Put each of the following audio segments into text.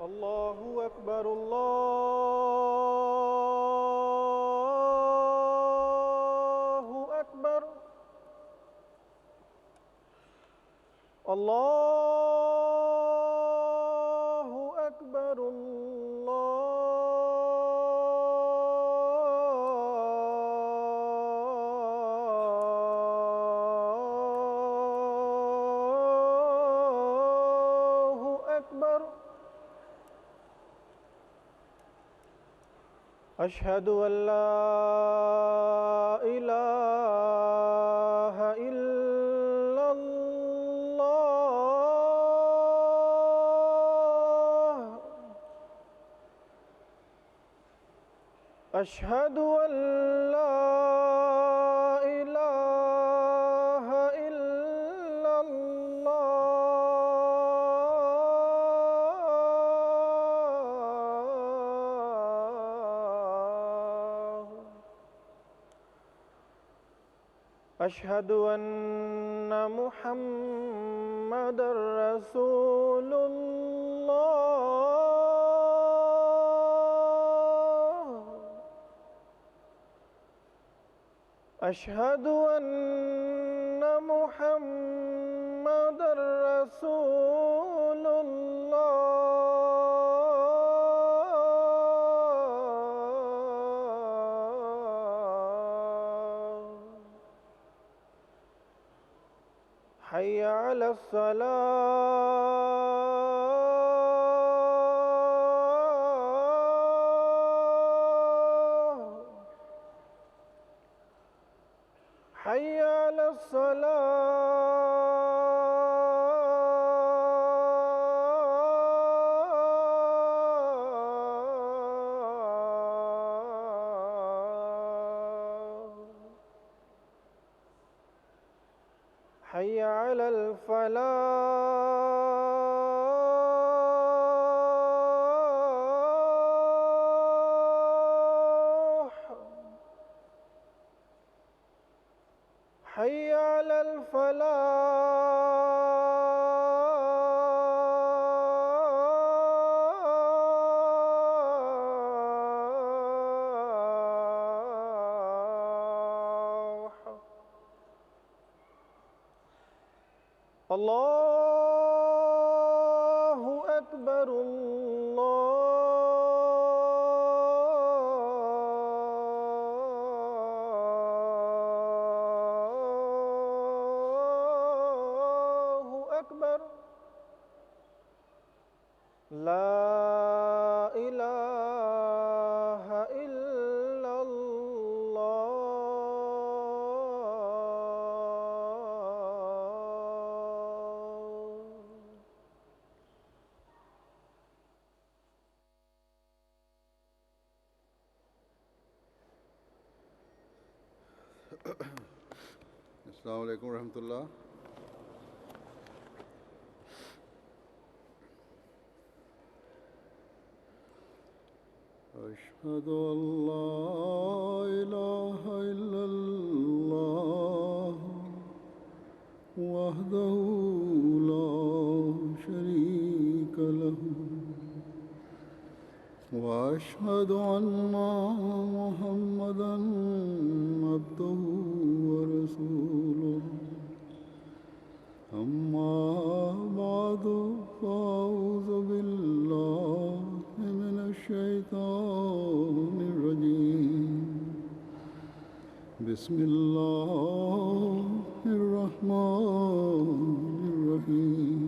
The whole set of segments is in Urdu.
الله أكبر الله أكبر الله أكبر الله أكبر أشهد أن لا إله إلا الله أشهد أن لا إله إلا الله أشهد أن محمدًا رسول الله أشهد أن محمدًا رسول الله حي على الصلاة حي على الصلاة حي على الفلاح حي على الفلاح الله أكبر الله أكبر لا إله إلا الله السلام علیکم ورحمۃ اللہ۔ اشہد ان لا الہ الا اللہ وحدہ لا شریک لہ واشہد ان محمدًا عبدہ ورسولہ اما بعد فاعوذ باللہ من الشیطان الرجیم بسم اللہ الرحمن الرحیم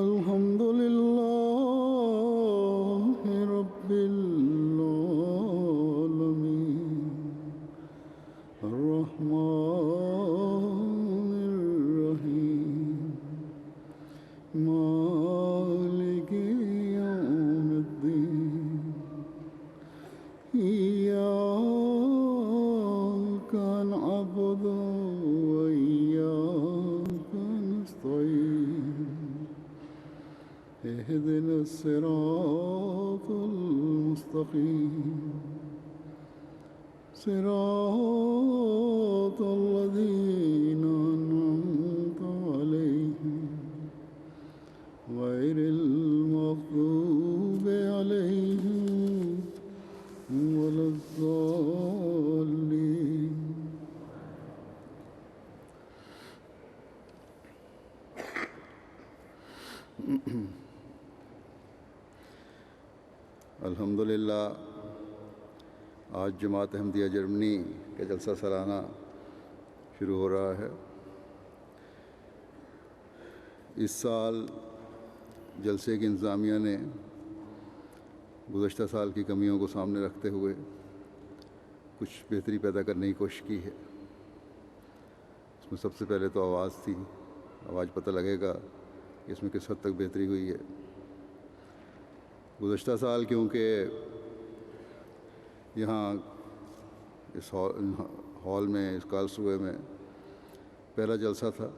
الحمد للہ رب العالمین الرحمن الرحیم مالک یوم الدین إياك نعبد وإياك نستعين اهدنا الصراط المستقيم صراط الذين أنعمت عليهم غير المغضوب الحمدللہ آج جماعت احمدیہ جرمنی کا جلسہ سالانہ شروع ہو رہا ہے۔ اس سال جلسے کی انتظامیہ نے گزشتہ سال کی کمیوں کو سامنے رکھتے ہوئے کچھ بہتری پیدا کرنے کی کوشش کی ہے۔ اس میں سب سے پہلے تو آواز تھی۔ آواز پتہ لگے گا کہ اس میں کس حد تک بہتری ہوئی ہے۔ گزشتہ سال کیونکہ یہاں اس ہال میں، اس کارلسروے میں پہلا جلسہ تھا،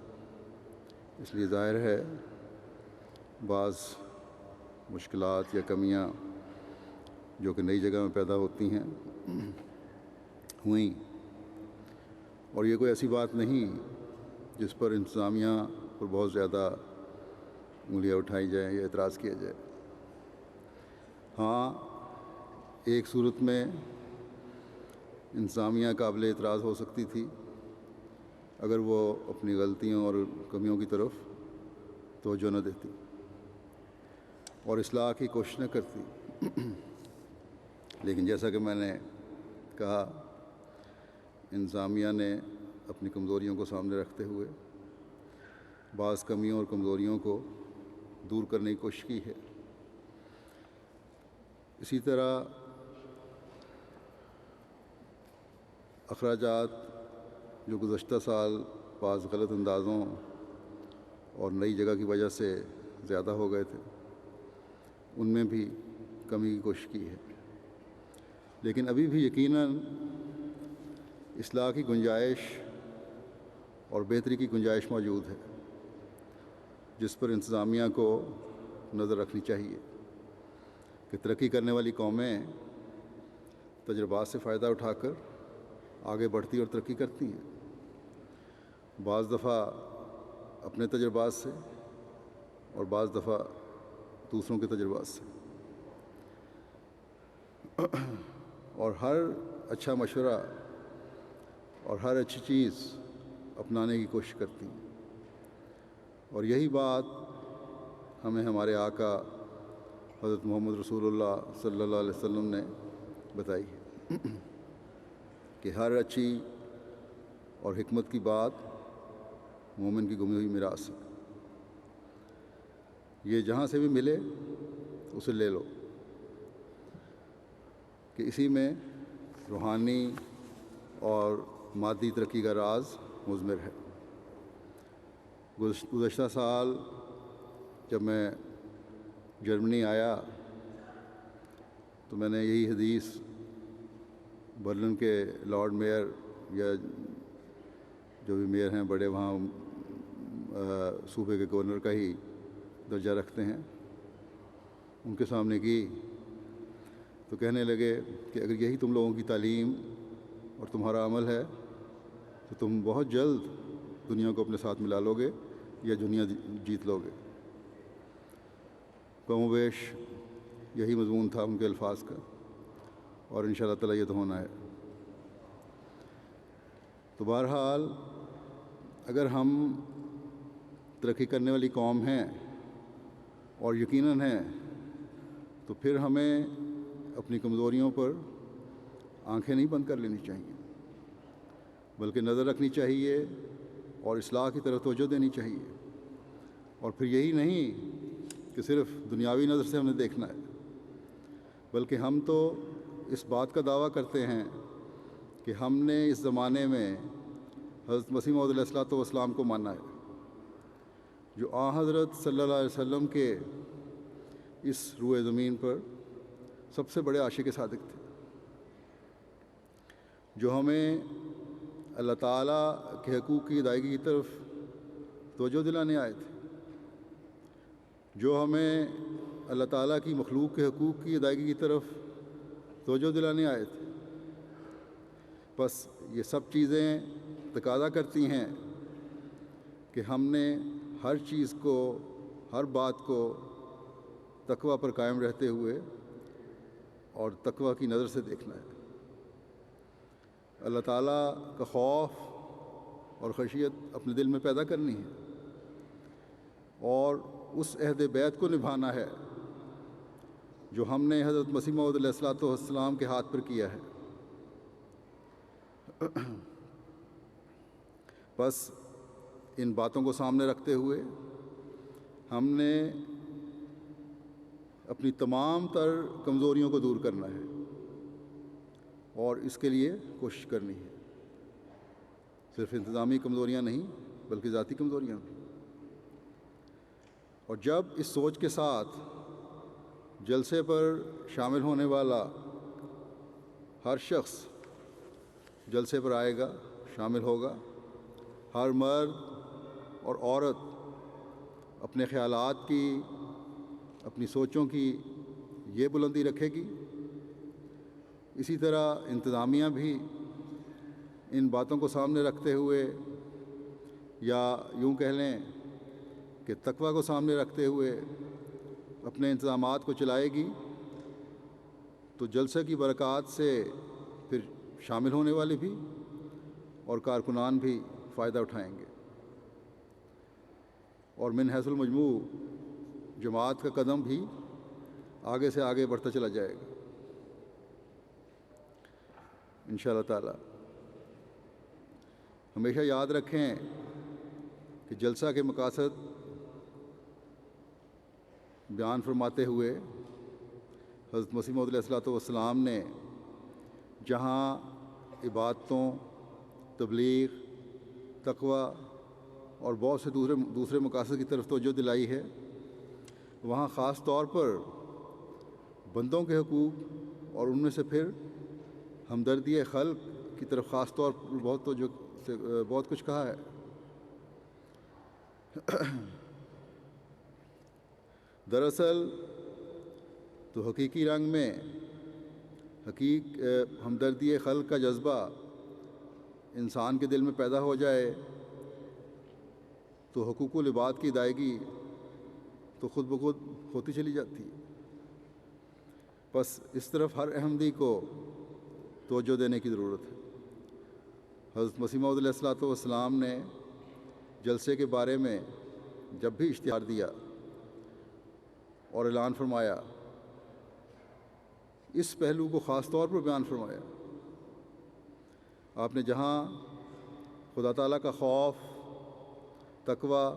اس لیے ظاہر ہے بعض مشکلات یا کمیاں جو کہ نئی جگہ میں پیدا ہوتی ہیں ہوئیں، اور یہ کوئی ایسی بات نہیں جس پر انتظامیہ پر بہت زیادہ انگلیاں اٹھائی جائیں یا اعتراض کیا جائے۔ ہاں، ایک صورت میں انتظامیہ قابل اعتراض ہو سکتی تھی اگر وہ اپنی غلطیوں اور کمیوں کی طرف توجہ نہ دیتی اور اصلاح کی کوشش نہ کرتی، لیکن جیسا کہ میں نے کہا، انتظامیہ نے اپنی کمزوریوں کو سامنے رکھتے ہوئے بعض کمیوں اور کمزوریوں کو دور کرنے کی کوشش کی ہے۔ اسی طرح اخراجات جو گزشتہ سال بعض غلط اندازوں اور نئی جگہ کی وجہ سے زیادہ ہو گئے تھے، ان میں بھی کمی کی کوشش کی ہے، لیکن ابھی بھی یقیناً اصلاح کی گنجائش اور بہتری کی گنجائش موجود ہے، جس پر انتظامیہ کو نظر رکھنی چاہیے کہ ترقی کرنے والی قومیں تجربات سے فائدہ اٹھا کر آگے بڑھتی اور ترقی کرتی ہیں، بعض دفعہ اپنے تجربات سے اور بعض دفعہ دوسروں کے تجربات سے، اور ہر اچھا مشورہ اور ہر اچھی چیز اپنانے کی کوشش کرتی ہیں، اور یہی بات ہمیں ہمارے آقا حضرت محمد رسول اللہ صلی اللہ علیہ وسلم نے بتائی ہے کہ ہر اچھی اور حکمت کی بات مومن کی گمی ہوئی میراث ہے۔ یہ جہاں سے بھی ملے اسے لے لو، کہ اسی میں روحانی اور مادی ترقی کا راز مضمر ہے۔ گزشتہ سال جب میں جرمنی آیا تو میں نے یہی حدیث برلن کے لارڈ میئر یا جو بھی میئر ہیں بڑے، وہاں صوبے کے گورنر کا ہی درجہ رکھتے ہیں، ان کے سامنے کی، تو کہنے لگے کہ اگر یہی تم لوگوں کی تعلیم اور تمہارا عمل ہے تو تم بہت جلد دنیا کو اپنے ساتھ ملا لو گے یا دنیا جیت لو گے۔ کم و بیش یہی مضمون تھا ان کے الفاظ کا، اور انشاءاللہ تعالیٰ یہ تو ہونا ہے۔ تو بہرحال اگر ہم ترقی کرنے والی قوم ہیں، اور یقیناً ہیں، تو پھر ہمیں اپنی کمزوریوں پر آنکھیں نہیں بند کر لینی چاہیے، بلکہ نظر رکھنی چاہیے اور اصلاح کی طرف توجہ دینی چاہیے، اور پھر یہی نہیں کہ صرف دنیاوی نظر سے ہم نے دیکھنا ہے، بلکہ ہم تو اس بات کا دعویٰ کرتے ہیں کہ ہم نے اس زمانے میں حضرت مسیح موعود علیہ الصلوۃ والسلام کو مانا ہے، جو آن حضرت صلی اللہ علیہ وسلم کے اس روئے زمین پر سب سے بڑے عاشق صادق تھے، جو ہمیں اللہ تعالیٰ کے حقوق کی ادائیگی کی طرف توجہ دلانے آئے تھے، جو ہمیں اللہ تعالیٰ کی مخلوق کے حقوق کی ادائیگی کی طرف توجہ دلانے آئے تھے۔ بس یہ سب چیزیں تقاضا کرتی ہیں کہ ہم نے ہر چیز کو، ہر بات کو تقویٰ پر قائم رہتے ہوئے اور تقویٰ کی نظر سے دیکھنا ہے۔ اللہ تعالیٰ کا خوف اور خشیت اپنے دل میں پیدا کرنی ہے، اور اس عہد بیعت کو نبھانا ہے جو ہم نے حضرت مسیح موعود علیہ الصلوۃ والسلام کے ہاتھ پر کیا ہے۔ بس ان باتوں کو سامنے رکھتے ہوئے ہم نے اپنی تمام تر کمزوریوں کو دور کرنا ہے اور اس کے لیے کوشش کرنی ہے، صرف انتظامی کمزوریاں نہیں بلکہ ذاتی کمزوریاں بھی۔ اور جب اس سوچ کے ساتھ جلسے پر شامل ہونے والا ہر شخص جلسے پر آئے گا، شامل ہوگا، ہر مرد اور عورت اپنے خیالات کی، اپنی سوچوں کی یہ بلندی رکھے گی، اسی طرح انتظامیہ بھی ان باتوں کو سامنے رکھتے ہوئے، یا یوں کہہ لیں کہ تقویٰ کو سامنے رکھتے ہوئے اپنے انتظامات کو چلائے گی، تو جلسے کی برکات سے پھر شامل ہونے والے بھی اور کارکنان بھی فائدہ اٹھائیں گے، اور من حیث المجموع جماعت کا قدم بھی آگے سے آگے بڑھتا چلا جائے گا انشاءاللہ تعالی۔ ہمیشہ یاد رکھیں کہ جلسہ کے مقاصد بیان فرماتے ہوئے حضرت مسیح موعود علیہ الصلوۃ والسلام نے جہاں عبادتوں، تبلیغ، تقویٰ اور بہت سے دوسرے مقاصد کی طرف توجہ دلائی ہے، وہاں خاص طور پر بندوں کے حقوق اور ان میں سے پھر ہمدردی خلق کی طرف خاص طور پر بہت کچھ کہا ہے۔ دراصل تو حقیقی رنگ میں ہمدردی خلق کا جذبہ انسان کے دل میں پیدا ہو جائے تو حقوق العباد کی ادائیگی تو خود بخود ہوتی چلی جاتی ہے۔ بس اس طرف ہر احمدی کو توجہ دینے کی ضرورت ہے۔ حضرت مسیح موعود علیہ الصلوۃ والسلام نے جلسے کے بارے میں جب بھی اشتہار دیا اور اعلان فرمایا، اس پہلو کو خاص طور پر بیان فرمایا۔ آپ نے جہاں خدا تعالیٰ کا خوف، تقویٰ،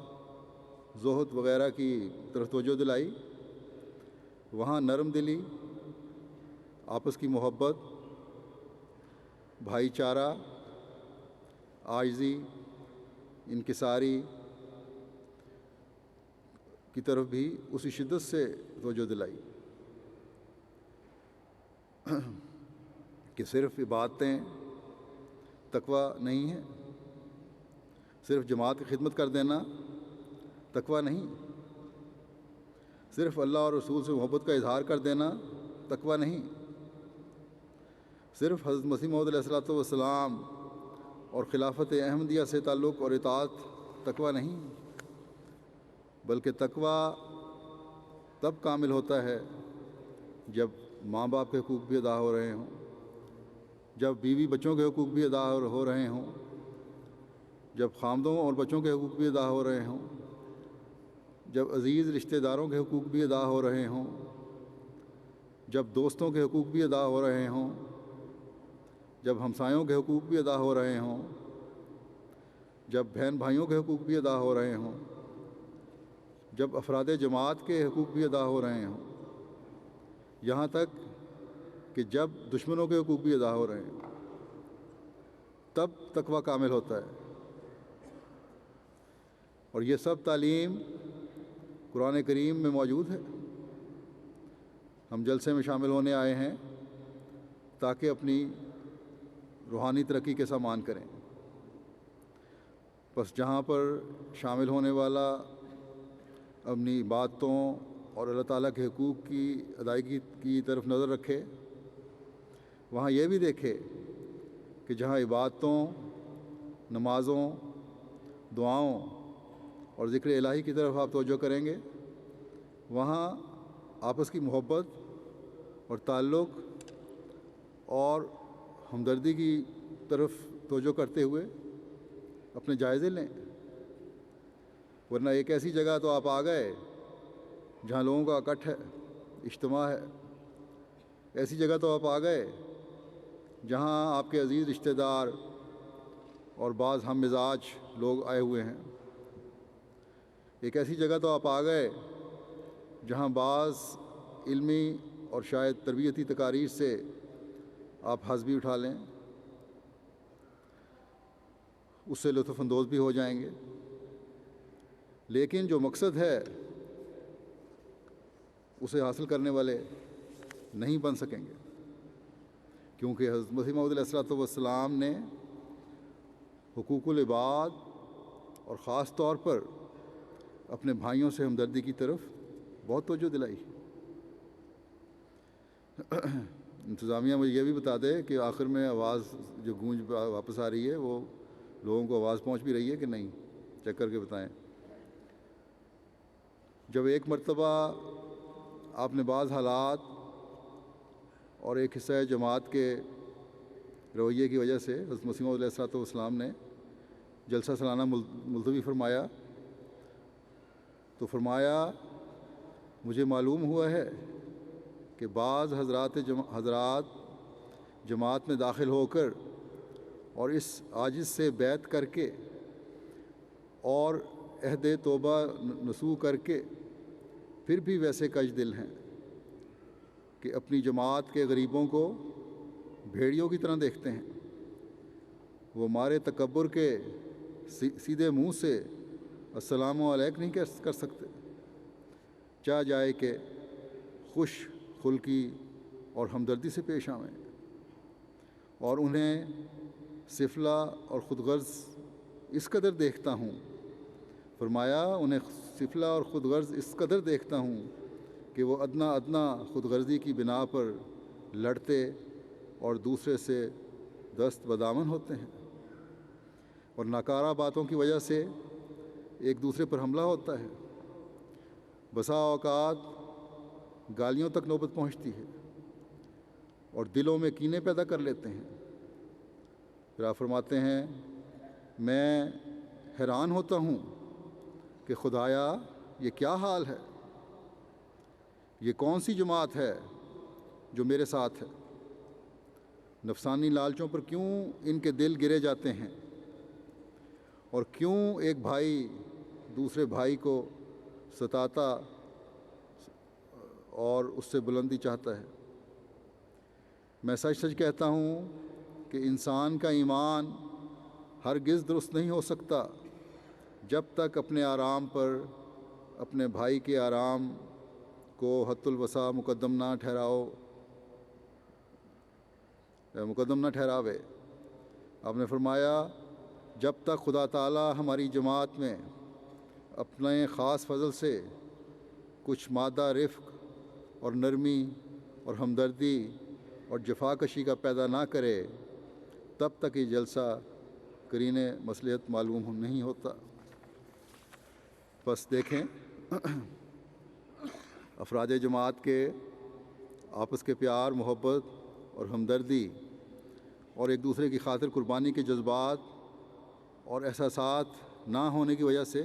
زہد وغیرہ کی طرف توجہ دلائی، وہاں نرم دلی، آپس کی محبت، بھائی چارہ، عاجزی، انکساری کی طرف بھی اسی شدت سے توجہ دلائی کہ صرف عبادتیں تقویٰ نہیں ہے، صرف جماعت کی خدمت کر دینا تقویٰ نہیں، صرف اللہ اور رسول سے محبت کا اظہار کر دینا تقویٰ نہیں، صرف حضرت مسیح موعود علیہ الصلوۃ والسلام اور خلافت احمدیہ سے تعلق اور اطاعت تقویٰ نہیں، بلکہ تقویٰ تب کامل ہوتا ہے جب ماں باپ کے حقوق بھی ادا ہو رہے ہوں، جب بیوی بچوں کے حقوق بھی ادا ہو رہے ہوں، جب خامدوں اور بچوں کے حقوق بھی ادا ہو رہے ہوں، جب عزیز رشتہ داروں کے حقوق بھی ادا ہو رہے ہوں، جب دوستوں کے حقوق بھی ادا ہو رہے ہوں، جب ہمسایوں کے حقوق بھی ادا ہو رہے ہوں، جب بہن بھائیوں کے حقوق بھی ادا ہو رہے ہوں، جب افراد جماعت کے حقوق بھی ادا ہو رہے ہوں، یہاں تک کہ جب دشمنوں کے حقوق بھی ادا ہو رہے ہیں، تب تقویٰ کامل ہوتا ہے۔ اور یہ سب تعلیم قرآن کریم میں موجود ہے۔ ہم جلسے میں شامل ہونے آئے ہیں تاکہ اپنی روحانی ترقی کے سامان کریں۔ بس جہاں پر شامل ہونے والا اپنی باتوں اور اللہ تعالیٰ کے حقوق کی ادائیگی کی طرف نظر رکھے، وہاں یہ بھی دیکھے کہ جہاں عبادتوں، نمازوں، دعاؤں اور ذکر الہی کی طرف آپ توجہ کریں گے، وہاں آپس کی محبت اور تعلق اور ہمدردی کی طرف توجہ کرتے ہوئے اپنے جائزے لیں، ورنہ ایک ایسی جگہ تو آپ آ گئے جہاں لوگوں کا اکٹھ ہے، اجتماع ہے۔ ایسی جگہ تو آپ آ گئے جہاں آپ کے عزیز رشتہ دار اور بعض ہم مزاج لوگ آئے ہوئے ہیں۔ ایک ایسی جگہ تو آپ آ گئے جہاں بعض علمی اور شاید تربیتی تقاریر سے آپ حظ بھی اٹھا لیں، اس سے لطف اندوز بھی ہو جائیں گے، لیکن جو مقصد ہے اسے حاصل کرنے والے نہیں بن سکیں گے، کیونکہ حضرت مسیح موعود علیہ الصلوۃ والسلام نے حقوق العباد اور خاص طور پر اپنے بھائیوں سے ہمدردی کی طرف بہت توجہ دلائی۔ انتظامیہ مجھے یہ بھی بتا دے کہ آخر میں آواز جو گونج واپس آ رہی ہے وہ لوگوں کو آواز پہنچ بھی رہی ہے کہ نہیں، چیک کر کے بتائیں۔ جب ایک مرتبہ آپ نے بعض حالات اور ایک حصہ جماعت کے رویے کی وجہ سے حضرت مسیح موعود علیہ الصلوۃ والسلام نے جلسہ سالانہ ملتوی فرمایا، تو فرمایا مجھے معلوم ہوا ہے کہ بعض حضرات جماعت میں داخل ہو کر اور اس عاجز سے بیعت کر کے اور عہد توبہ نصوح کر کے پھر بھی ویسے کج دل ہیں کہ اپنی جماعت کے غریبوں کو بھیڑیوں کی طرح دیکھتے ہیں۔ وہ ہمارے تکبر کے سیدھے منہ سے السلام علیکم نہیں کر سکتے، چاہ جائے کہ خوش خلقی اور ہمدردی سے پیش آویں، اور انہیں سفلہ اور خود غرض اس قدر دیکھتا ہوں، فرمایا انہیں سفلہ اور خود غرض اس قدر دیکھتا ہوں کہ وہ ادنا خود غرضی کی بنا پر لڑتے اور دوسرے سے دست بدامن ہوتے ہیں، اور ناکارہ باتوں کی وجہ سے ایک دوسرے پر حملہ ہوتا ہے۔ بسا اوقات گالیوں تک نوبت پہنچتی ہے اور دلوں میں کینے پیدا کر لیتے ہیں۔ پھر آپ فرماتے ہیں میں حیران ہوتا ہوں کہ خدایا یہ کیا حال ہے، یہ کون سی جماعت ہے جو میرے ساتھ ہے؟ نفسانی لالچوں پر کیوں ان کے دل گرے جاتے ہیں، اور کیوں ایک بھائی دوسرے بھائی کو ستاتا اور اس سے بلندی چاہتا ہے؟ میں سچ سچ کہتا ہوں کہ انسان کا ایمان ہرگز درست نہیں ہو سکتا جب تک اپنے آرام پر اپنے بھائی کے آرام کو حت الوسع مقدم نہ ٹھہراوے۔ آپ نے فرمایا جب تک خدا تعالیٰ ہماری جماعت میں اپنے خاص فضل سے کچھ مادہ رفق اور نرمی اور ہمدردی اور جفا کشی کا پیدا نہ کرے تب تک یہ جلسہ قرین مصلحت معلوم نہیں ہوتا۔ بس دیکھیں افراد جماعت کے آپس کے پیار، محبت اور ہمدردی اور ایک دوسرے کی خاطر قربانی کے جذبات اور احساسات نہ ہونے کی وجہ سے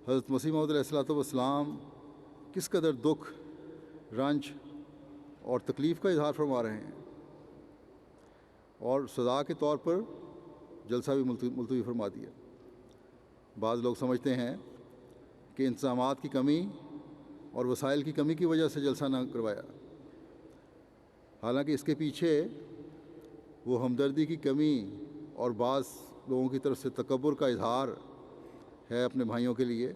حضرت مسیح موعود علیہ الصلوۃ والسلام کس قدر دکھ، رنج اور تکلیف کا اظہار فرما رہے ہیں، اور سزا کے طور پر جلسہ بھی ملتوی فرما دیا۔ بعض لوگ سمجھتے ہیں کہ انتظامات کی کمی اور وسائل کی کمی کی وجہ سے جلسہ نہ کروایا، حالانکہ اس کے پیچھے وہ ہمدردی کی کمی اور بعض لوگوں کی طرف سے تکبر کا اظہار ہے اپنے بھائیوں کے لیے،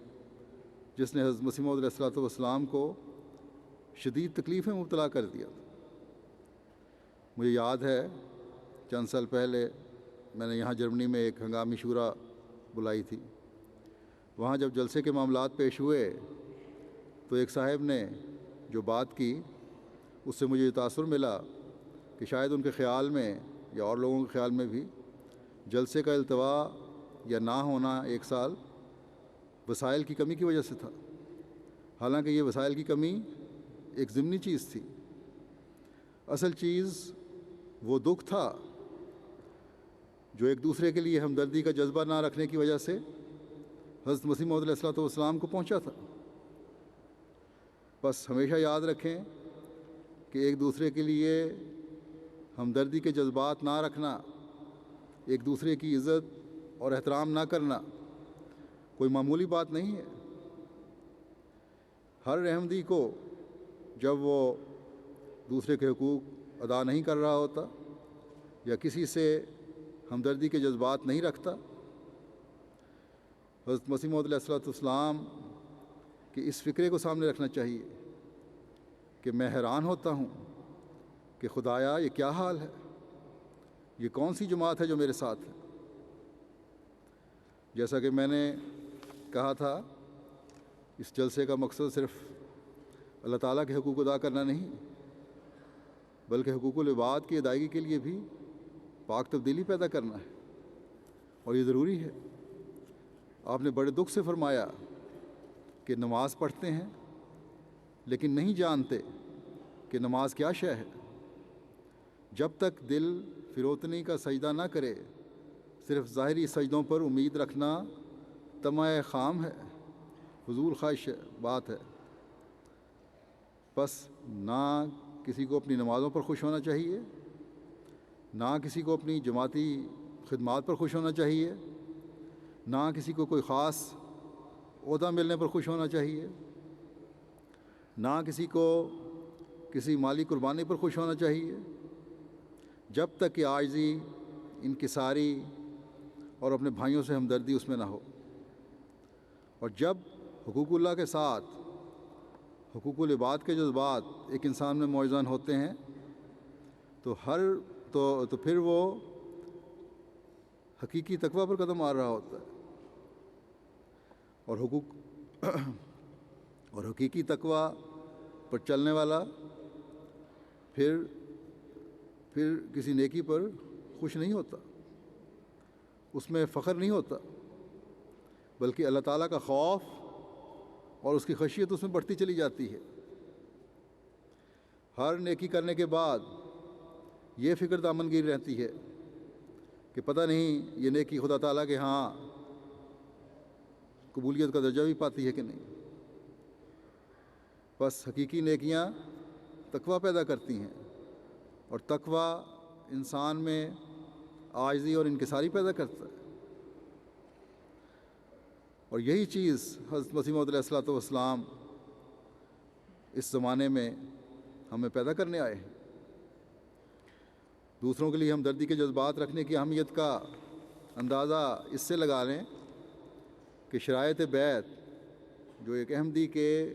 جس نے حضرت مسیح موعود علیہ الصلوۃ والسلام کو شدید تکلیف میں مبتلا کر دیا۔ مجھے یاد ہے چند سال پہلے میں نے یہاں جرمنی میں ایک ہنگامی شورا بلائی تھی۔ وہاں جب جلسے کے معاملات پیش ہوئے تو ایک صاحب نے جو بات کی اس سے مجھے یہ تاثر ملا کہ شاید ان کے خیال میں یا اور لوگوں کے خیال میں بھی جلسے کا التوا یا نہ ہونا ایک سال وسائل کی کمی کی وجہ سے تھا، حالانکہ یہ وسائل کی کمی ایک ضمنی چیز تھی۔ اصل چیز وہ دکھ تھا جو ایک دوسرے کے لیے ہمدردی کا جذبہ نہ رکھنے کی وجہ سے حضرت مسیح موعود علیہ الصلوۃ والسلام کو پہنچا تھا۔ بس ہمیشہ یاد رکھیں کہ ایک دوسرے کے لیے ہمدردی کے جذبات نہ رکھنا، ایک دوسرے کی عزت اور احترام نہ کرنا کوئی معمولی بات نہیں ہے۔ ہر احمدی کو جب وہ دوسرے کے حقوق ادا نہیں کر رہا ہوتا یا کسی سے ہمدردی کے جذبات نہیں رکھتا، حضرت مسیح موعود علیہ السلام کہ اس فکرے کو سامنے رکھنا چاہیے کہ میں حیران ہوتا ہوں کہ خدایا یہ کیا حال ہے، یہ کون سی جماعت ہے جو میرے ساتھ ہے۔ جیسا کہ میں نے کہا تھا، اس جلسے کا مقصد صرف اللہ تعالیٰ کے حقوق ادا کرنا نہیں، بلکہ حقوق العباد کی ادائیگی کے لیے بھی پاک تبدیلی پیدا کرنا ہے، اور یہ ضروری ہے۔ آپ نے بڑے دکھ سے فرمایا کہ نماز پڑھتے ہیں لیکن نہیں جانتے کہ نماز کیا شے ہے۔ جب تک دل فروتنی کا سجدہ نہ کرے، صرف ظاہری سجدوں پر امید رکھنا طمع خام ہے، فضول خواہش بات ہے۔ بس نہ کسی کو اپنی نمازوں پر خوش ہونا چاہیے، نہ کسی کو اپنی جماعتی خدمات پر خوش ہونا چاہیے، نہ کسی کو کوئی خاص عہدہ ملنے پر خوش ہونا چاہیے، نہ کسی کو کسی مالی قربانی پر خوش ہونا چاہیے، جب تک کہ عاجزی، انکساری اور اپنے بھائیوں سے ہمدردی اس میں نہ ہو۔ اور جب حقوق اللہ کے ساتھ حقوق العباد کے جذبات ایک انسان میں موزون ہوتے ہیں تو پھر وہ حقیقی تقویٰ پر قدم آ رہا ہوتا ہے، اور حقیقی تقویٰ پر چلنے والا پھر کسی نیکی پر خوش نہیں ہوتا، اس میں فخر نہیں ہوتا، بلکہ اللہ تعالیٰ کا خوف اور اس کی خشیت اس میں بڑھتی چلی جاتی ہے۔ ہر نیکی کرنے کے بعد یہ فکر دامنگیر رہتی ہے کہ پتہ نہیں یہ نیکی خدا تعالیٰ کے ہاں قبولیت کا درجہ بھی پاتی ہے کہ نہیں۔ بس حقیقی نیکیاں تقویٰ پیدا کرتی ہیں، اور تقویٰ انسان میں عاجزی اور انکساری پیدا کرتا ہے، اور یہی چیز حضرت مسیح موعود علیہ السلام اس زمانے میں ہمیں پیدا کرنے آئے ہیں۔ دوسروں کے لیے ہمدردی کے جذبات رکھنے کی اہمیت کا اندازہ اس سے لگا لیں کہ شرائط بیعت، جو ایک احمدی کے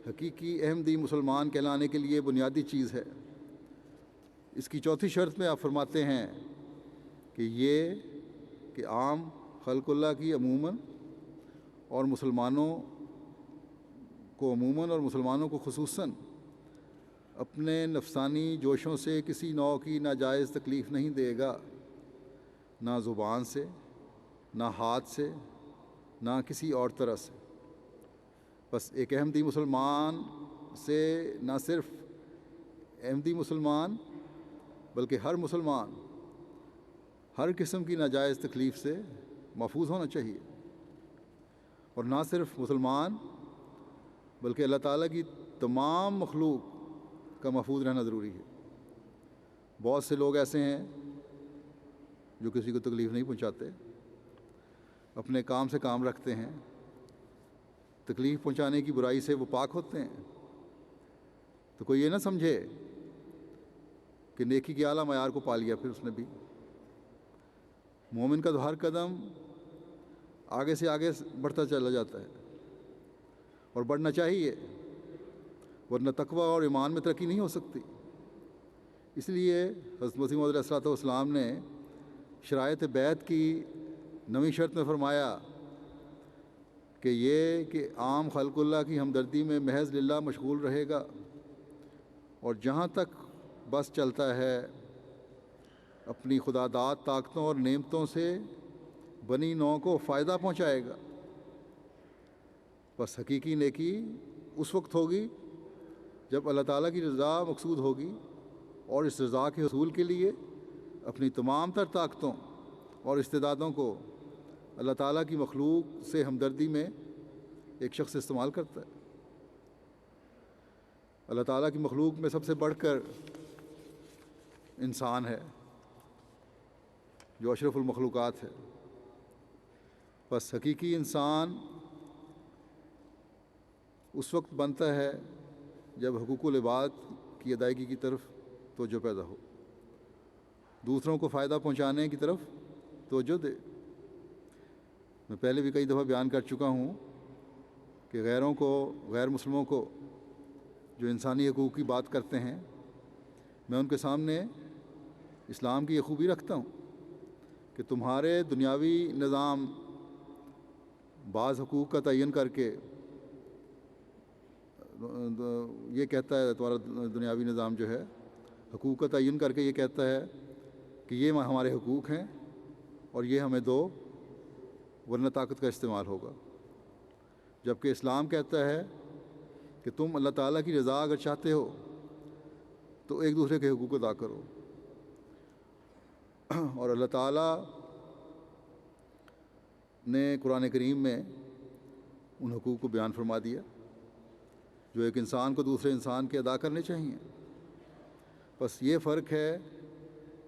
حقیقی احمدی مسلمان کہلانے کے لیے بنیادی چیز ہے، اس کی چوتھی شرط میں آپ فرماتے ہیں کہ یہ کہ عام خلق اللہ کی عموماً اور مسلمانوں کو خصوصاً اپنے نفسانی جوشوں سے کسی نوع کی ناجائز تکلیف نہیں دے گا، نہ زبان سے، نہ ہاتھ سے، نہ کسی اور طرح سے۔ بس ایک احمدی مسلمان سے نہ صرف احمدی مسلمان بلکہ ہر مسلمان ہر قسم کی ناجائز تکلیف سے محفوظ ہونا چاہیے، اور نہ صرف مسلمان بلکہ اللہ تعالیٰ کی تمام مخلوق کا محفوظ رہنا ضروری ہے۔ بہت سے لوگ ایسے ہیں جو کسی کو تکلیف نہیں پہنچاتے، اپنے کام سے کام رکھتے ہیں، تکلیف پہنچانے کی برائی سے وہ پاک ہوتے ہیں۔ تو کوئی یہ نہ سمجھے کہ نیکی کے اعلیٰ معیار کو پا لیا پھر اس نے بھی۔ مومن کا تو ہر قدم آگے سے آگے بڑھتا چلا جاتا ہے، اور بڑھنا چاہیے، ورنہ تقویٰ اور ایمان میں ترقی نہیں ہو سکتی۔ اس لیے حضرت مسیح موعود علیہ السلام نے شرائط بیعت کی نویں شرط میں فرمایا کہ یہ کہ عام خلق اللہ کی ہمدردی میں محض للہ مشغول رہے گا، اور جہاں تک بس چلتا ہے اپنی خداداد طاقتوں اور نعمتوں سے بنی نوع کو فائدہ پہنچائے گا۔ بس حقیقی نیکی اس وقت ہوگی جب اللہ تعالیٰ کی رضا مقصود ہوگی، اور اس رضا کے حصول کے لیے اپنی تمام تر طاقتوں اور استعدادوں کو اللہ تعالیٰ کی مخلوق سے ہمدردی میں ایک شخص استعمال کرتا ہے۔ اللہ تعالیٰ کی مخلوق میں سب سے بڑھ کر انسان ہے جو اشرف المخلوقات ہے۔ بس حقیقی انسان اس وقت بنتا ہے جب حقوق العباد کی ادائیگی کی طرف توجہ پیدا ہو، دوسروں کو فائدہ پہنچانے کی طرف توجہ دے۔ میں پہلے بھی کئی دفعہ بیان کر چکا ہوں کہ غیروں کو، غیر مسلموں کو جو انسانی حقوق کی بات کرتے ہیں، میں ان کے سامنے اسلام کی یہ خوبی رکھتا ہوں کہ تمہارے دنیاوی نظام بعض حقوق کا تعین کر کے یہ کہتا ہے، تمہارا دنیاوی نظام جو ہے حقوق کا تعین کر کے یہ کہتا ہے کہ یہ ہمارے حقوق ہیں اور یہ ہمیں دو ورنہ طاقت کا استعمال ہوگا، جبکہ اسلام کہتا ہے کہ تم اللہ تعالیٰ کی رضا اگر چاہتے ہو تو ایک دوسرے کے حقوق ادا کرو۔ اور اللہ تعالیٰ نے قرآن کریم میں ان حقوق کو بیان فرما دیا جو ایک انسان کو دوسرے انسان کے ادا کرنے چاہیے۔ بس یہ فرق ہے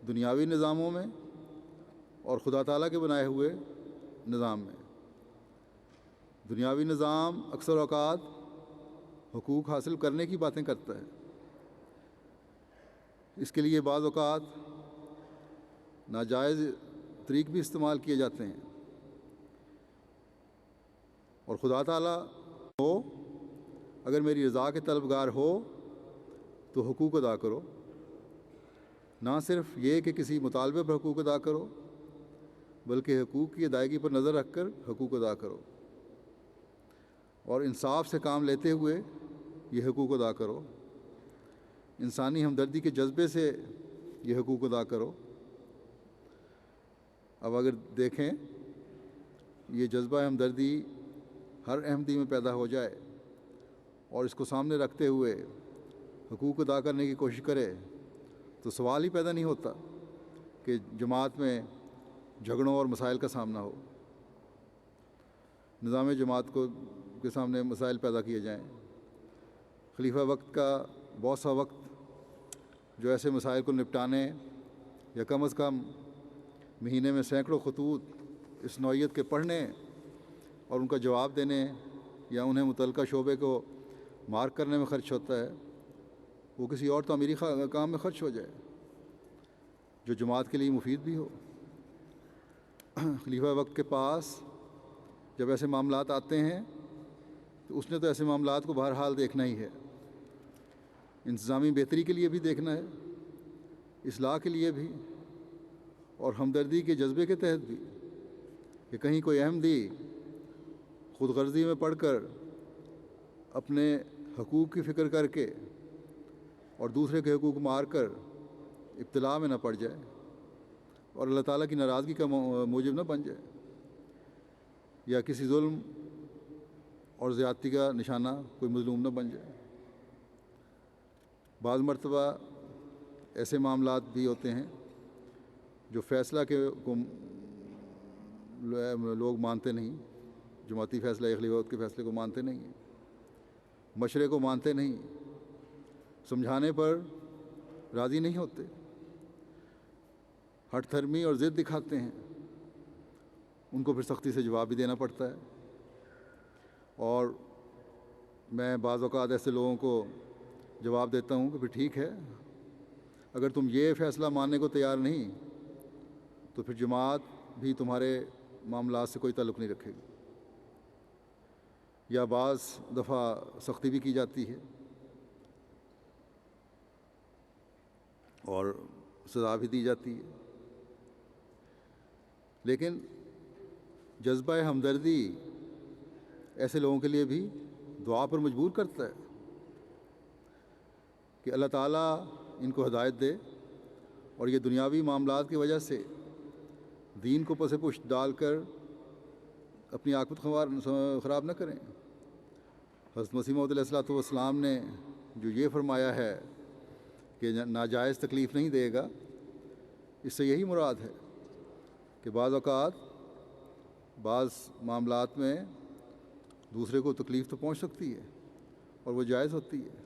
دنیاوی نظاموں میں اور خدا تعالیٰ کے بنائے ہوئے نظام میں۔ دنیاوی نظام اکثر اوقات حقوق حاصل کرنے کی باتیں کرتا ہے، اس کے لیے بعض اوقات ناجائز طریق بھی استعمال کیے جاتے ہیں، اور خدا تعالیٰ ہو اگر میری رضا کے طلبگار ہو تو حقوق ادا کرو، نہ صرف یہ کہ کسی مطالبے پر حقوق ادا کرو بلکہ حقوق کی ادائیگی پر نظر رکھ کر حقوق ادا کرو، اور انصاف سے کام لیتے ہوئے یہ حقوق ادا کرو، انسانی ہمدردی کے جذبے سے یہ حقوق ادا کرو۔ اب اگر دیکھیں یہ جذبہ ہمدردی ہر احمدی میں پیدا ہو جائے اور اس کو سامنے رکھتے ہوئے حقوق ادا کرنے کی کوشش کرے تو سوال ہی پیدا نہیں ہوتا کہ جماعت میں جھگڑوں اور مسائل کا سامنا ہو، نظام جماعت کے سامنے مسائل پیدا کیے جائیں۔ خلیفہ وقت کا بہت سا وقت جو ایسے مسائل کو نپٹانے یا کم از کم مہینے میں سینکڑوں خطوط اس نوعیت کے پڑھنے اور ان کا جواب دینے یا انہیں متعلقہ شعبے کو مارک کرنے میں خرچ ہوتا ہے، وہ کسی اور تعمیری کام میں خرچ ہو جائے جو جماعت کے لیے مفید بھی ہو۔ خلیفہ وقت کے پاس جب ایسے معاملات آتے ہیں تو اس نے تو ایسے معاملات کو بہرحال دیکھنا ہی ہے، انتظامی بہتری کے لیے بھی دیکھنا ہے، اصلاح کے لیے بھی، اور ہمدردی کے جذبے کے تحت بھی، کہ کہیں کوئی احمدی خود غرضی میں پڑھ کر اپنے حقوق کی فکر کر کے اور دوسرے کے حقوق مار کر ابتلا میں نہ پڑ جائے اور اللہ تعالیٰ کی ناراضگی کا موجب نہ بن جائے، یا کسی ظلم اور زیادتی کا نشانہ کوئی مظلوم نہ بن جائے۔ بعض مرتبہ ایسے معاملات بھی ہوتے ہیں جو فیصلہ کو لوگ مانتے نہیں، جماعتی فیصلہ یا خلیفہ کے فیصلے کو مانتے نہیں ہیں، مشورے کو مانتے نہیں، سمجھانے پر راضی نہیں ہوتے، ہٹ دھرمی اور ضد دکھاتے ہیں، ان کو پھر سختی سے جواب بھی دینا پڑتا ہے۔ اور میں بعض اوقات ایسے لوگوں کو جواب دیتا ہوں کہ پھر ٹھیک ہے، اگر تم یہ فیصلہ ماننے کو تیار نہیں تو پھر جماعت بھی تمہارے معاملات سے کوئی تعلق نہیں رکھے گی، یا بعض دفعہ سختی بھی کی جاتی ہے اور سزا بھی دی جاتی ہے، لیکن جذبہ ہمدردی ایسے لوگوں کے لیے بھی دعا پر مجبور کرتا ہے کہ اللہ تعالیٰ ان کو ہدایت دے اور یہ دنیاوی معاملات کی وجہ سے دین کو پس پشت ڈال کر اپنی عاقبت خراب نہ کریں۔ حضرت مسیح موعود علیہ الصلوۃ والسلام نے جو یہ فرمایا ہے کہ ناجائز تکلیف نہیں دے گا، اس سے یہی مراد ہے کہ بعض اوقات بعض معاملات میں دوسرے کو تکلیف تو پہنچ سکتی ہے اور وہ جائز ہوتی ہے،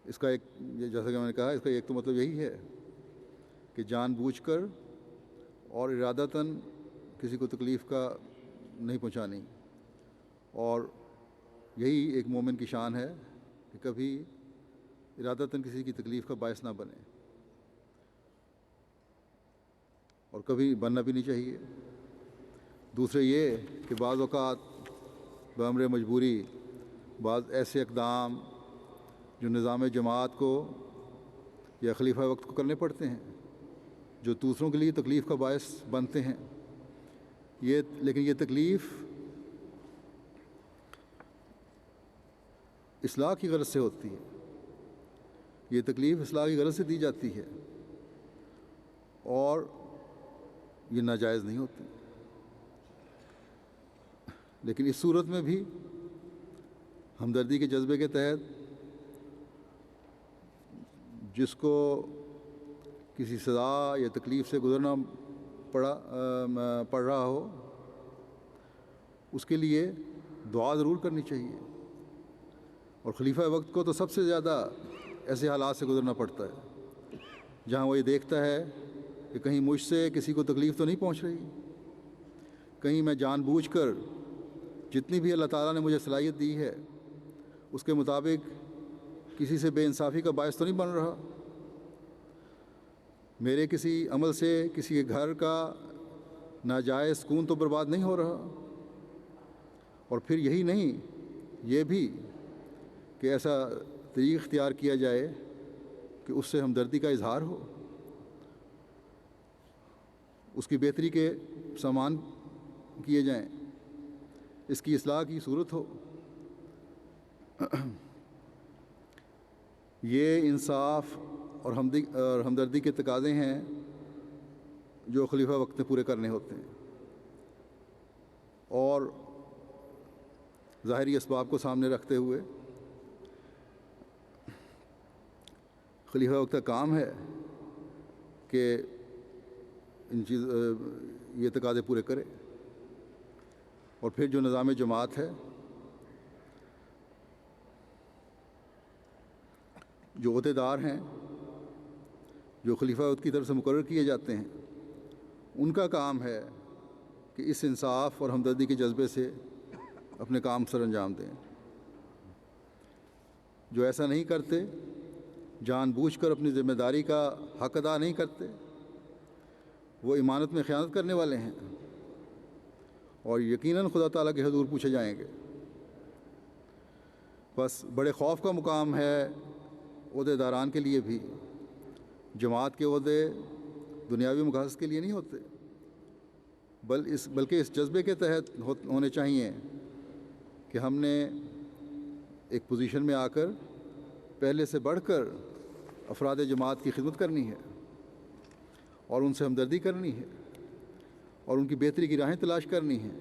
اس کا ایک، جیسا کہ میں نے کہا، اس کا ایک تو مطلب یہی ہے کہ جان بوجھ کر اور ارادتاً کسی کو تکلیف کا نہیں پہنچانی، اور یہی ایک مومن کی شان ہے کہ کبھی ارادتاً کسی کی تکلیف کا باعث نہ بنے، اور کبھی بننا بھی نہیں چاہیے۔ دوسرے یہ کہ بعض اوقات بامر مجبوری بعض ایسے اقدام جو نظام جماعت کو یا خلیفہ وقت کو کرنے پڑتے ہیں جو دوسروں کے لیے تکلیف کا باعث بنتے ہیں، لیکن یہ تکلیف اصلاح کی غرض سے ہوتی ہے، یہ تکلیف اصلاح کی غرض سے دی جاتی ہے، اور یہ ناجائز نہیں ہوتی۔ لیکن اس صورت میں بھی ہمدردی کے جذبے کے تحت جس کو کسی سزا یا تکلیف سے گزرنا پڑ رہا ہو، اس کے لیے دعا ضرور کرنی چاہیے، اور خلیفہ وقت کو تو سب سے زیادہ ایسے حالات سے گزرنا پڑتا ہے جہاں وہ یہ دیکھتا ہے کہ کہیں مجھ سے کسی کو تکلیف تو نہیں پہنچ رہی، کہیں میں جان بوجھ کر جتنی بھی اللہ تعالیٰ نے مجھے صلاحیت دی ہے اس کے مطابق کسی سے بے انصافی کا باعث تو نہیں بن رہا، میرے کسی عمل سے کسی کے گھر کا ناجائز سکون تو برباد نہیں ہو رہا۔ اور پھر یہی نہیں، یہ بھی کہ ایسا طریق اختیار کیا جائے کہ اس سے ہمدردی کا اظہار ہو، اس کی بہتری کے سامان کیے جائیں، اس کی اصلاح کی صورت ہو۔ یہ انصاف اور ہمدردی کے تقاضے ہیں جو خلیفہ وقت میں پورے کرنے ہوتے ہیں، اور ظاہری اسباب کو سامنے رکھتے ہوئے خلیفہ وقت کا کام ہے کہ یہ تقاضے پورے کرے، اور پھر جو نظام جماعت ہے، جو عہدیدار ہیں جو خلیفہ وقت کی طرف سے مقرر کیے جاتے ہیں، ان کا کام ہے کہ اس انصاف اور ہمدردی کے جذبے سے اپنے کام سر انجام دیں۔ جو ایسا نہیں کرتے، جان بوجھ کر اپنی ذمہ داری کا حق ادا نہیں کرتے، وہ امانت میں خیانت کرنے والے ہیں، اور یقیناً خدا تعالیٰ کے حضور پوچھے جائیں گے۔ بس بڑے خوف کا مقام ہے عہدیداران کے لیے بھی، جماعت کے عہدے دنیاوی مقاصد کے لیے نہیں ہوتے، بلکہ اس جذبے کے تحت ہونے چاہیے کہ ہم نے ایک پوزیشن میں آ کر پہلے سے بڑھ کر افراد جماعت کی خدمت کرنی ہے، اور ان سے ہمدردی کرنی ہے، اور ان کی بہتری کی راہیں تلاش کرنی ہیں،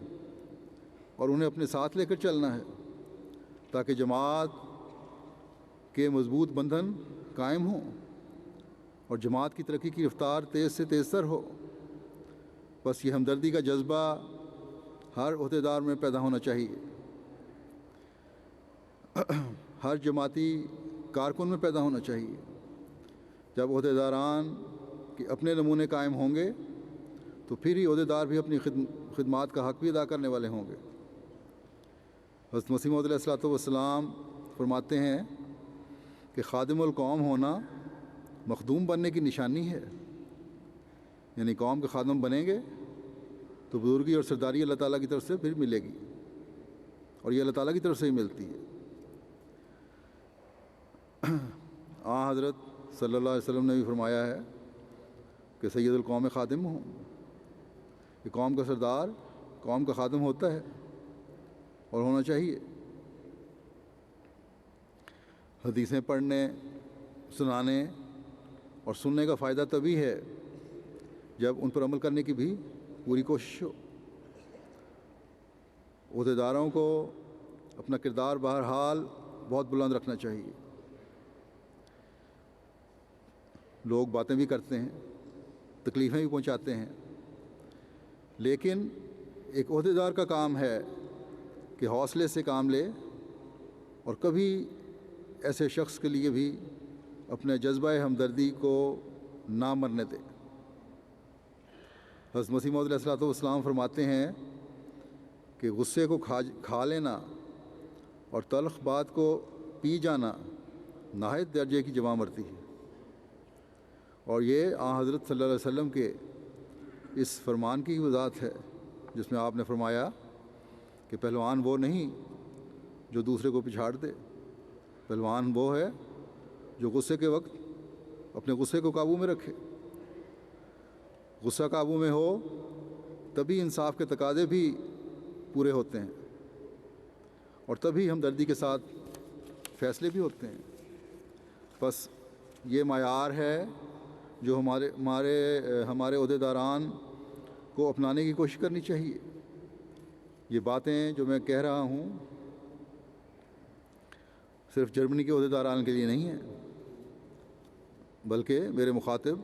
اور انہیں اپنے ساتھ لے کر چلنا ہے تاکہ جماعت کے مضبوط بندھن قائم ہوں اور جماعت کی ترقی کی رفتار تیز سے تیز تر ہو۔ بس یہ ہمدردی کا جذبہ ہر عہدیدار میں پیدا ہونا چاہیے، ہر جماعتی کارکن میں پیدا ہونا چاہیے۔ جب عہدیداران کے اپنے نمونے قائم ہوں گے تو پھر ہی عہدیدار بھی اپنی خدمات کا حق بھی ادا کرنے والے ہوں گے۔ حضرت مسیح موعود علیہ الصلوۃ والسلام فرماتے ہیں کہ خادم القوم ہونا مخدوم بننے کی نشانی ہے، یعنی قوم کے خادم بنیں گے تو بزرگی اور سرداری اللہ تعالیٰ کی طرف سے پھر ملے گی، اور یہ اللہ تعالیٰ کی طرف سے ہی ملتی ہے۔ حضرت صلی اللہ علیہ وسلم نے بھی فرمایا ہے کہ سید القوم خادم ہوں، کہ قوم کا سردار قوم کا خادم ہوتا ہے اور ہونا چاہیے۔ حدیثیں پڑھنے، سنانے اور سننے کا فائدہ تبھی ہے جب ان پر عمل کرنے کی بھی پوری کوشش ہو۔ عہدیداروں کو اپنا کردار بہرحال بہت بلند رکھنا چاہیے۔ لوگ باتیں بھی کرتے ہیں، تکلیفیں بھی پہنچاتے ہیں، لیکن ایک عہدیدار کا کام ہے کہ حوصلے سے کام لے اور کبھی ایسے شخص کے لیے بھی اپنے جذبہ ہمدردی کو نہ مرنے دے۔ حضرت مسیح موعود علیہ السلام فرماتے ہیں کہ غصے کو کھا لینا اور تلخ بات کو پی جانا نہایت درجے کی جوان مرتی ہے، اور یہ حضرت صلی اللہ علیہ وسلم کے اس فرمان کی وضاحت ہے جس میں آپ نے فرمایا کہ پہلوان وہ نہیں جو دوسرے کو پچھاڑ دے، پہلوان وہ ہے جو غصے کے وقت اپنے غصے کو قابو میں رکھے۔ غصہ قابو میں ہو تبھی انصاف کے تقاضے بھی پورے ہوتے ہیں، اور تبھی ہمدردی کے ساتھ فیصلے بھی ہوتے ہیں۔ بس یہ معیار ہے جو ہمارے عہدیداران کو اپنانے کی کوشش کرنی چاہیے۔ یہ باتیں جو میں کہہ رہا ہوں صرف جرمنی کے عہدیداران کے لیے نہیں ہیں، بلکہ میرے مخاطب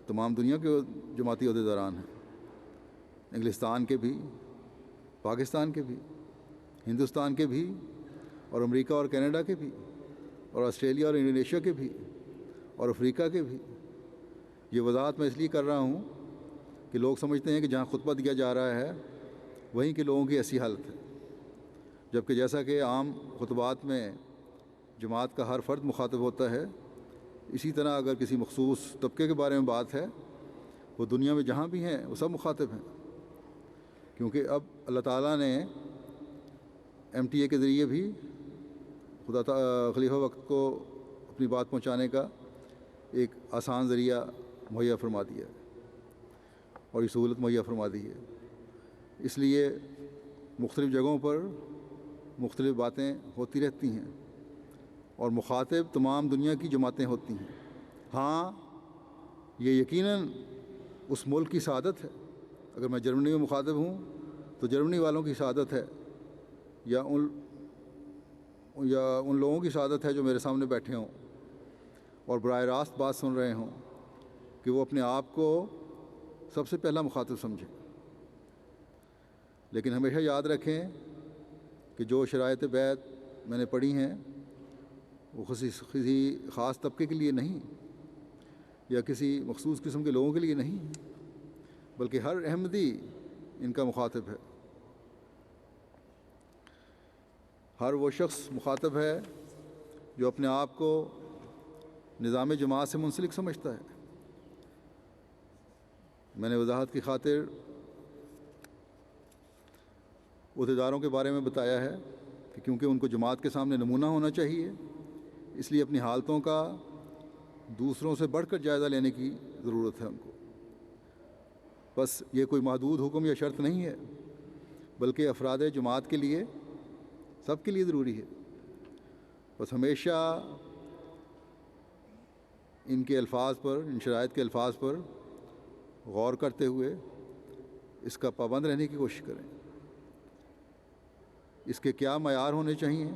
تمام دنیا کے جماعتی عہدیداران ہیں، انگلستان کے بھی، پاکستان کے بھی، ہندوستان کے بھی، اور امریکہ اور کینیڈا کے بھی، اور آسٹریلیا اور انڈونیشیا کے بھی، اور افریقہ کے بھی۔ یہ وضاحت میں اس لیے کر رہا ہوں کہ لوگ سمجھتے ہیں کہ جہاں خطبہ دیا جا رہا ہے وہیں کے لوگوں کی ایسی حالت ہے، جبکہ جیسا کہ عام خطبات میں جماعت کا ہر فرد مخاطب ہوتا ہے، اسی طرح اگر کسی مخصوص طبقے کے بارے میں بات ہے، وہ دنیا میں جہاں بھی ہیں وہ سب مخاطب ہیں، کیونکہ اب اللہ تعالیٰ نے MTA کے ذریعے بھی خلیفہ وقت کو اپنی بات پہنچانے کا ایک آسان ذریعہ مہیا فرما دیا ہے، اور یہ سہولت مہیا فرما دی ہے۔ اس لیے مختلف جگہوں پر مختلف باتیں ہوتی رہتی ہیں، اور مخاطب تمام دنیا کی جماعتیں ہوتی ہیں۔ ہاں، یہ یقیناً اس ملک کی سعادت ہے۔ اگر میں جرمنی میں مخاطب ہوں تو جرمنی والوں کی سعادت ہے، یا ان لوگوں کی سعادت ہے جو میرے سامنے بیٹھے ہوں اور براہ راست بات سن رہے ہوں، کہ وہ اپنے آپ کو سب سے پہلا مخاطب سمجھیں۔ لیکن ہمیشہ یاد رکھیں کہ جو شرائط بیعت میں نے پڑھی ہیں وہ کسی خاص طبقے کے لیے نہیں، یا کسی مخصوص قسم کے لوگوں کے لیے نہیں، بلکہ ہر احمدی ان کا مخاطب ہے۔ ہر وہ شخص مخاطب ہے جو اپنے آپ کو نظام جماعت سے منسلک سمجھتا ہے۔ میں نے وضاحت کی خاطر عہدیداروں کے بارے میں بتایا ہے کہ کیونکہ ان کو جماعت کے سامنے نمونہ ہونا چاہیے، اس لیے اپنی حالتوں کا دوسروں سے بڑھ کر جائزہ لینے کی ضرورت ہے ان کو۔ بس یہ کوئی محدود حکم یا شرط نہیں ہے، بلکہ افراد جماعت کے لیے، سب کے لیے ضروری ہے۔ بس ہمیشہ ان کے الفاظ پر، ان شرائط کے الفاظ پر غور کرتے ہوئے اس کا پابند رہنے کی کوشش کریں۔ اس کے کیا معیار ہونے چاہیے،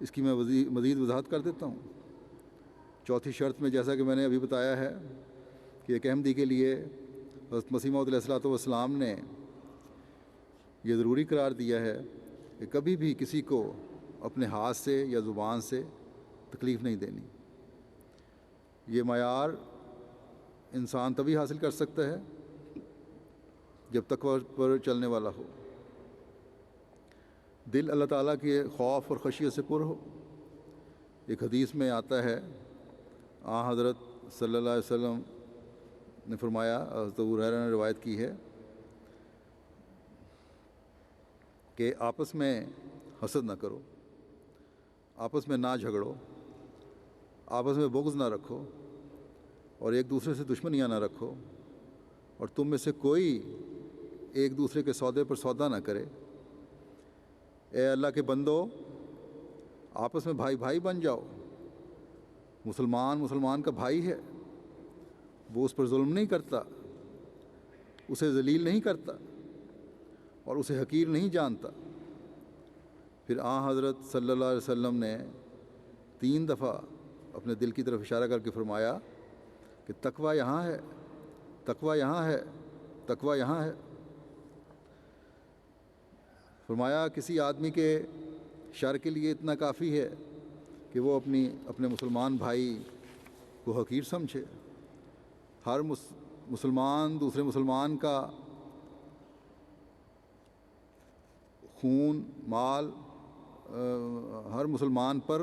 اس کی میں مزید وضاحت کر دیتا ہوں۔ چوتھی شرط میں جیسا کہ میں نے ابھی بتایا ہے کہ ایک احمدی کے لیے حضرت مسیح موعود علیہ السلام نے یہ ضروری قرار دیا ہے کہ کبھی بھی کسی کو اپنے ہاتھ سے یا زبان سے تکلیف نہیں دینی۔ یہ معیار انسان تبھی حاصل کر سکتا ہے جب تقوی پر چلنے والا ہو، دل اللہ تعالیٰ کے خوف اور خشیت سے پر ہو۔ ایک حدیث میں آتا ہے، حضرت صلی اللہ علیہ وسلم نے فرمایا، حضرت ابو ہریرہ نے روایت کی ہے کہ آپس میں حسد نہ کرو، آپس میں نہ جھگڑو، آپس میں بغض نہ رکھو، اور ایک دوسرے سے دشمنیاں نہ رکھو، اور تم میں سے کوئی ایک دوسرے کے سودے پر سودا نہ کرے۔ اے اللہ کے بندو، آپس میں بھائی بھائی بن جاؤ۔ مسلمان کا بھائی ہے، وہ اس پر ظلم نہیں کرتا، اسے ذلیل نہیں کرتا، اور اسے حقیر نہیں جانتا۔ پھر حضرت صلی اللہ علیہ وسلم نے 3 دفعہ اپنے دل کی طرف اشارہ کر کے فرمایا کہ تقویٰ یہاں ہے، تقویٰ یہاں ہے، تقویٰ یہاں ہے۔ فرمایا کسی آدمی کے شر کے لیے اتنا کافی ہے کہ وہ اپنے مسلمان بھائی کو حقیر سمجھے۔ ہر مسلمان دوسرے مسلمان کا خون مال ہر مسلمان پر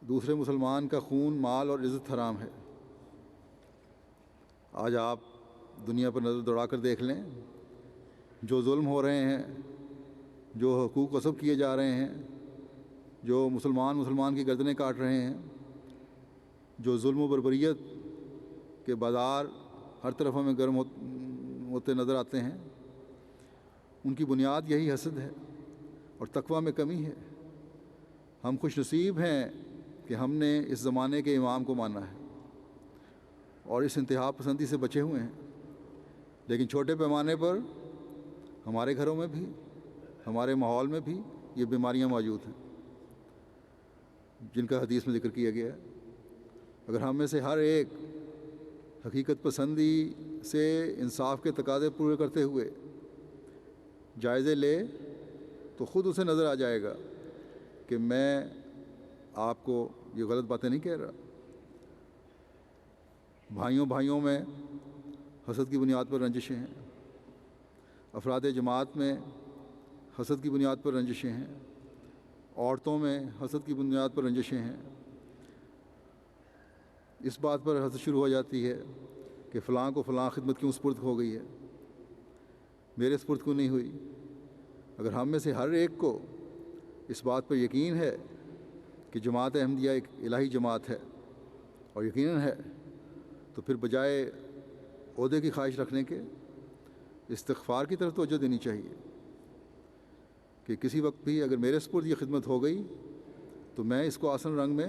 دوسرے مسلمان کا خون مال اور عزت حرام ہے۔ آج آپ دنیا پر نظر دوڑا کر دیکھ لیں، جو ظلم ہو رہے ہیں، جو حقوق غصب کیے جا رہے ہیں، جو مسلمان کی گردنیں کاٹ رہے ہیں، جو ظلم و بربریت کے بازار ہر طرف ہمیں گرم ہوتے نظر آتے ہیں، ان کی بنیاد یہی حسد ہے اور تقویٰ میں کمی ہے۔ ہم خوش نصیب ہیں کہ ہم نے اس زمانے کے امام کو مانا ہے اور اس انتہا پسندی سے بچے ہوئے ہیں، لیکن چھوٹے پیمانے پر ہمارے گھروں میں بھی، ہمارے ماحول میں بھی یہ بیماریاں موجود ہیں جن کا حدیث میں ذکر کیا گیا ہے۔ اگر ہم میں سے ہر ایک حقیقت پسندی سے انصاف کے تقاضے پورے کرتے ہوئے جائزے لے تو خود اسے نظر آ جائے گا کہ میں آپ کو یہ غلط باتیں نہیں کہہ رہا۔ بھائیوں میں حسد کی بنیاد پر رنجشیں ہیں، افراد جماعت میں حسد کی بنیاد پر رنجشیں ہیں، عورتوں میں حسد کی بنیاد پر رنجشیں ہیں۔ اس بات پر حسد شروع ہو جاتی ہے کہ فلاں کو فلاں خدمت کیوں سپرد ہو گئی ہے، میرے سپرد کیوں نہیں ہوئی۔ اگر ہم میں سے ہر ایک کو اس بات پر یقین ہے کہ جماعت احمدیہ ایک الہی جماعت ہے اور یقیناً ہے، تو پھر بجائے عہدے کی خواہش رکھنے کے استغفار کی طرف توجہ دینی چاہیے کہ کسی وقت بھی اگر میرے سپرد یہ خدمت ہو گئی تو میں اس کو آسن رنگ میں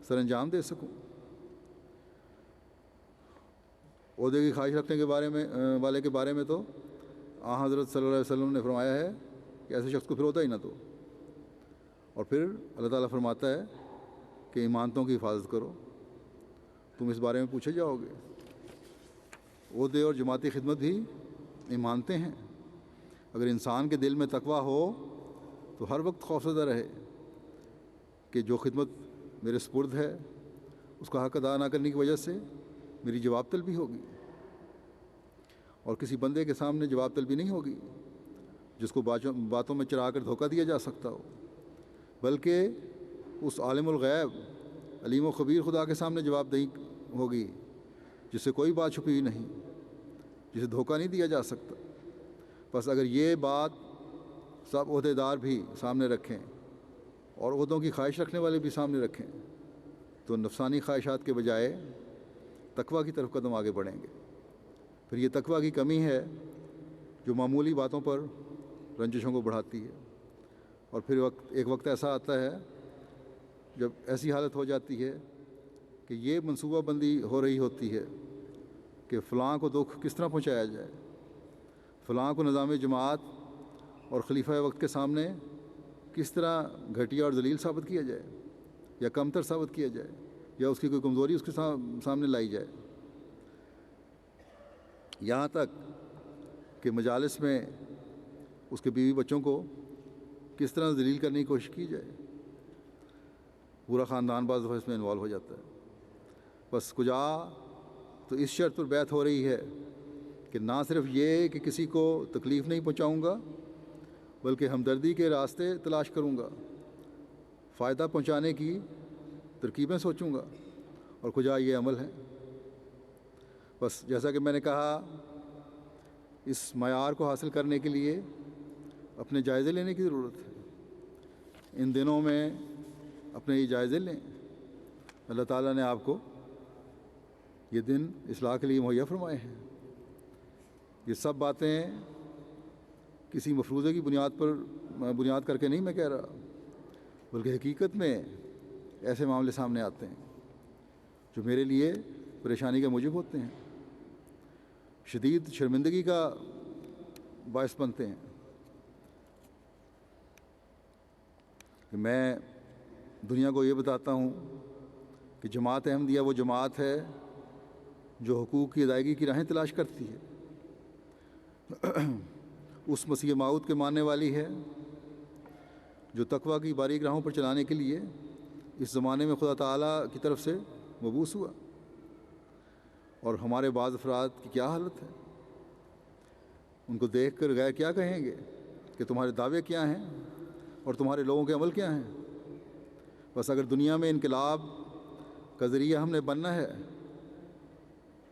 سر انجام دے سکوں۔ عہدے کی خواہش رکھنے کے والے کے بارے میں تو حضرت صلی اللہ علیہ وسلم نے فرمایا ہے کہ ایسے شخص کو پھر عہدہ ہی نہ دو، اور پھر اللہ تعالیٰ فرماتا ہے کہ ایمانتوں کی حفاظت کرو، تم اس بارے میں پوچھے جاؤ گے۔ عہدے اور جماعتی خدمت بھی ایمانتے ہیں۔ اگر انسان کے دل میں تقویٰ ہو تو ہر وقت خوفزدہ رہے کہ جو خدمت میرے سپرد ہے اس کا حق ادا نہ کرنے کی وجہ سے میری جواب طلبی ہوگی، اور کسی بندے کے سامنے جواب طلبی نہیں ہوگی جس کو باتوں میں چرا کر دھوکہ دیا جا سکتا ہو، بلکہ اس عالم الغیب علیم و خبیر خدا کے سامنے جواب دہی ہوگی جس سے کوئی بات چھپی ہوئی نہیں، جسے دھوکہ نہیں دیا جا سکتا۔ بس اگر یہ بات سب عہدے دار بھی سامنے رکھیں اور عہدوں کی خواہش رکھنے والے بھی سامنے رکھیں تو نفسانی خواہشات کے بجائے تقویٰ کی طرف قدم آگے بڑھیں گے۔ پھر یہ تقویٰ کی کمی ہے جو معمولی باتوں پر رنجشوں کو بڑھاتی ہے، اور پھر ایک وقت ایسا آتا ہے جب ایسی حالت ہو جاتی ہے کہ یہ منصوبہ بندی ہو رہی ہوتی ہے کہ فلاں کو دکھ کس طرح پہنچایا جائے، فلاں کو نظام جماعت اور خلیفہ وقت کے سامنے کس طرح گھٹیا اور ذلیل ثابت کیا جائے یا کمتر ثابت کیا جائے یا اس کی کوئی کمزوری اس کے سامنے لائی جائے، یہاں تک کہ مجالس میں اس کے بیوی بچوں کو کس طرح ذلیل کرنے کی کوشش کی جائے۔ پورا خاندان بعض دفعہ اس میں انوالو ہو جاتا ہے۔ بس کجا تو اس شرط پر بیعت ہو رہی ہے کہ نہ صرف یہ کہ کسی کو تکلیف نہیں پہنچاؤں گا بلکہ ہمدردی کے راستے تلاش کروں گا، فائدہ پہنچانے کی ترکیبیں سوچوں گا، اور کجا یہ عمل ہے۔ بس جیسا کہ میں نے کہا، اس معیار کو حاصل کرنے کے لیے اپنے جائزے لینے کی ضرورت ہے۔ ان دنوں میں اپنے یہ جائزے لیں، اللہ تعالیٰ نے آپ کو یہ دن اصلاح کے لیے مہیا فرمائے ہیں۔ یہ سب باتیں کسی مفروضے کی بنیاد کر کے نہیں میں کہہ رہا، بلکہ حقیقت میں ایسے معاملے سامنے آتے ہیں جو میرے لیے پریشانی کا موجب ہوتے ہیں، شدید شرمندگی کا باعث بنتے ہیں کہ میں دنیا کو یہ بتاتا ہوں کہ جماعت احمدیہ وہ جماعت ہے جو حقوق کی ادائیگی کی راہیں تلاش کرتی ہے، اس مسیح موعود کے ماننے والی ہے جو تقویٰ کی باریک راہوں پر چلانے کے لیے اس زمانے میں خدا تعالیٰ کی طرف سے مبعوث ہوا۔ اور ہمارے بعض افراد کی کیا حالت ہے، ان کو دیکھ کر غیر کیا کہیں گے کہ تمہارے دعوے کیا ہیں اور تمہارے لوگوں کے عمل کیا ہیں۔ بس اگر دنیا میں انقلاب کا ذریعہ ہم نے بننا ہے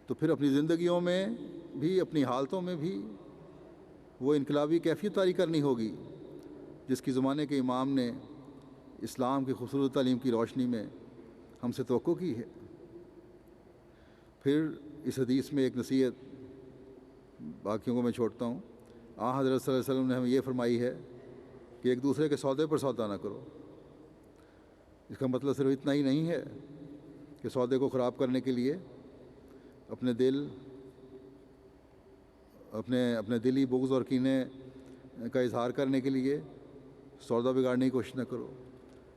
تو پھر اپنی زندگیوں میں بھی، اپنی حالتوں میں بھی وہ انقلابی کیفیت طاری کرنی ہوگی جس کی زمانے کے امام نے اسلام کی خوبصورت تعلیم کی روشنی میں ہم سے توقع کی ہے۔ پھر اس حدیث میں ایک نصیحت باقیوں کو میں چھوڑتا ہوں۔ حضرت صلی اللہ علیہ وسلم نے ہمیں یہ فرمائی ہے کہ ایک دوسرے کے سودے پر سودا نہ کرو۔ اس کا مطلب صرف اتنا ہی نہیں ہے کہ سودے کو خراب کرنے کے لیے اپنے دلی بغض اور کینے کا اظہار کرنے کے لیے سودا بگاڑنے کی کوشش نہ کرو۔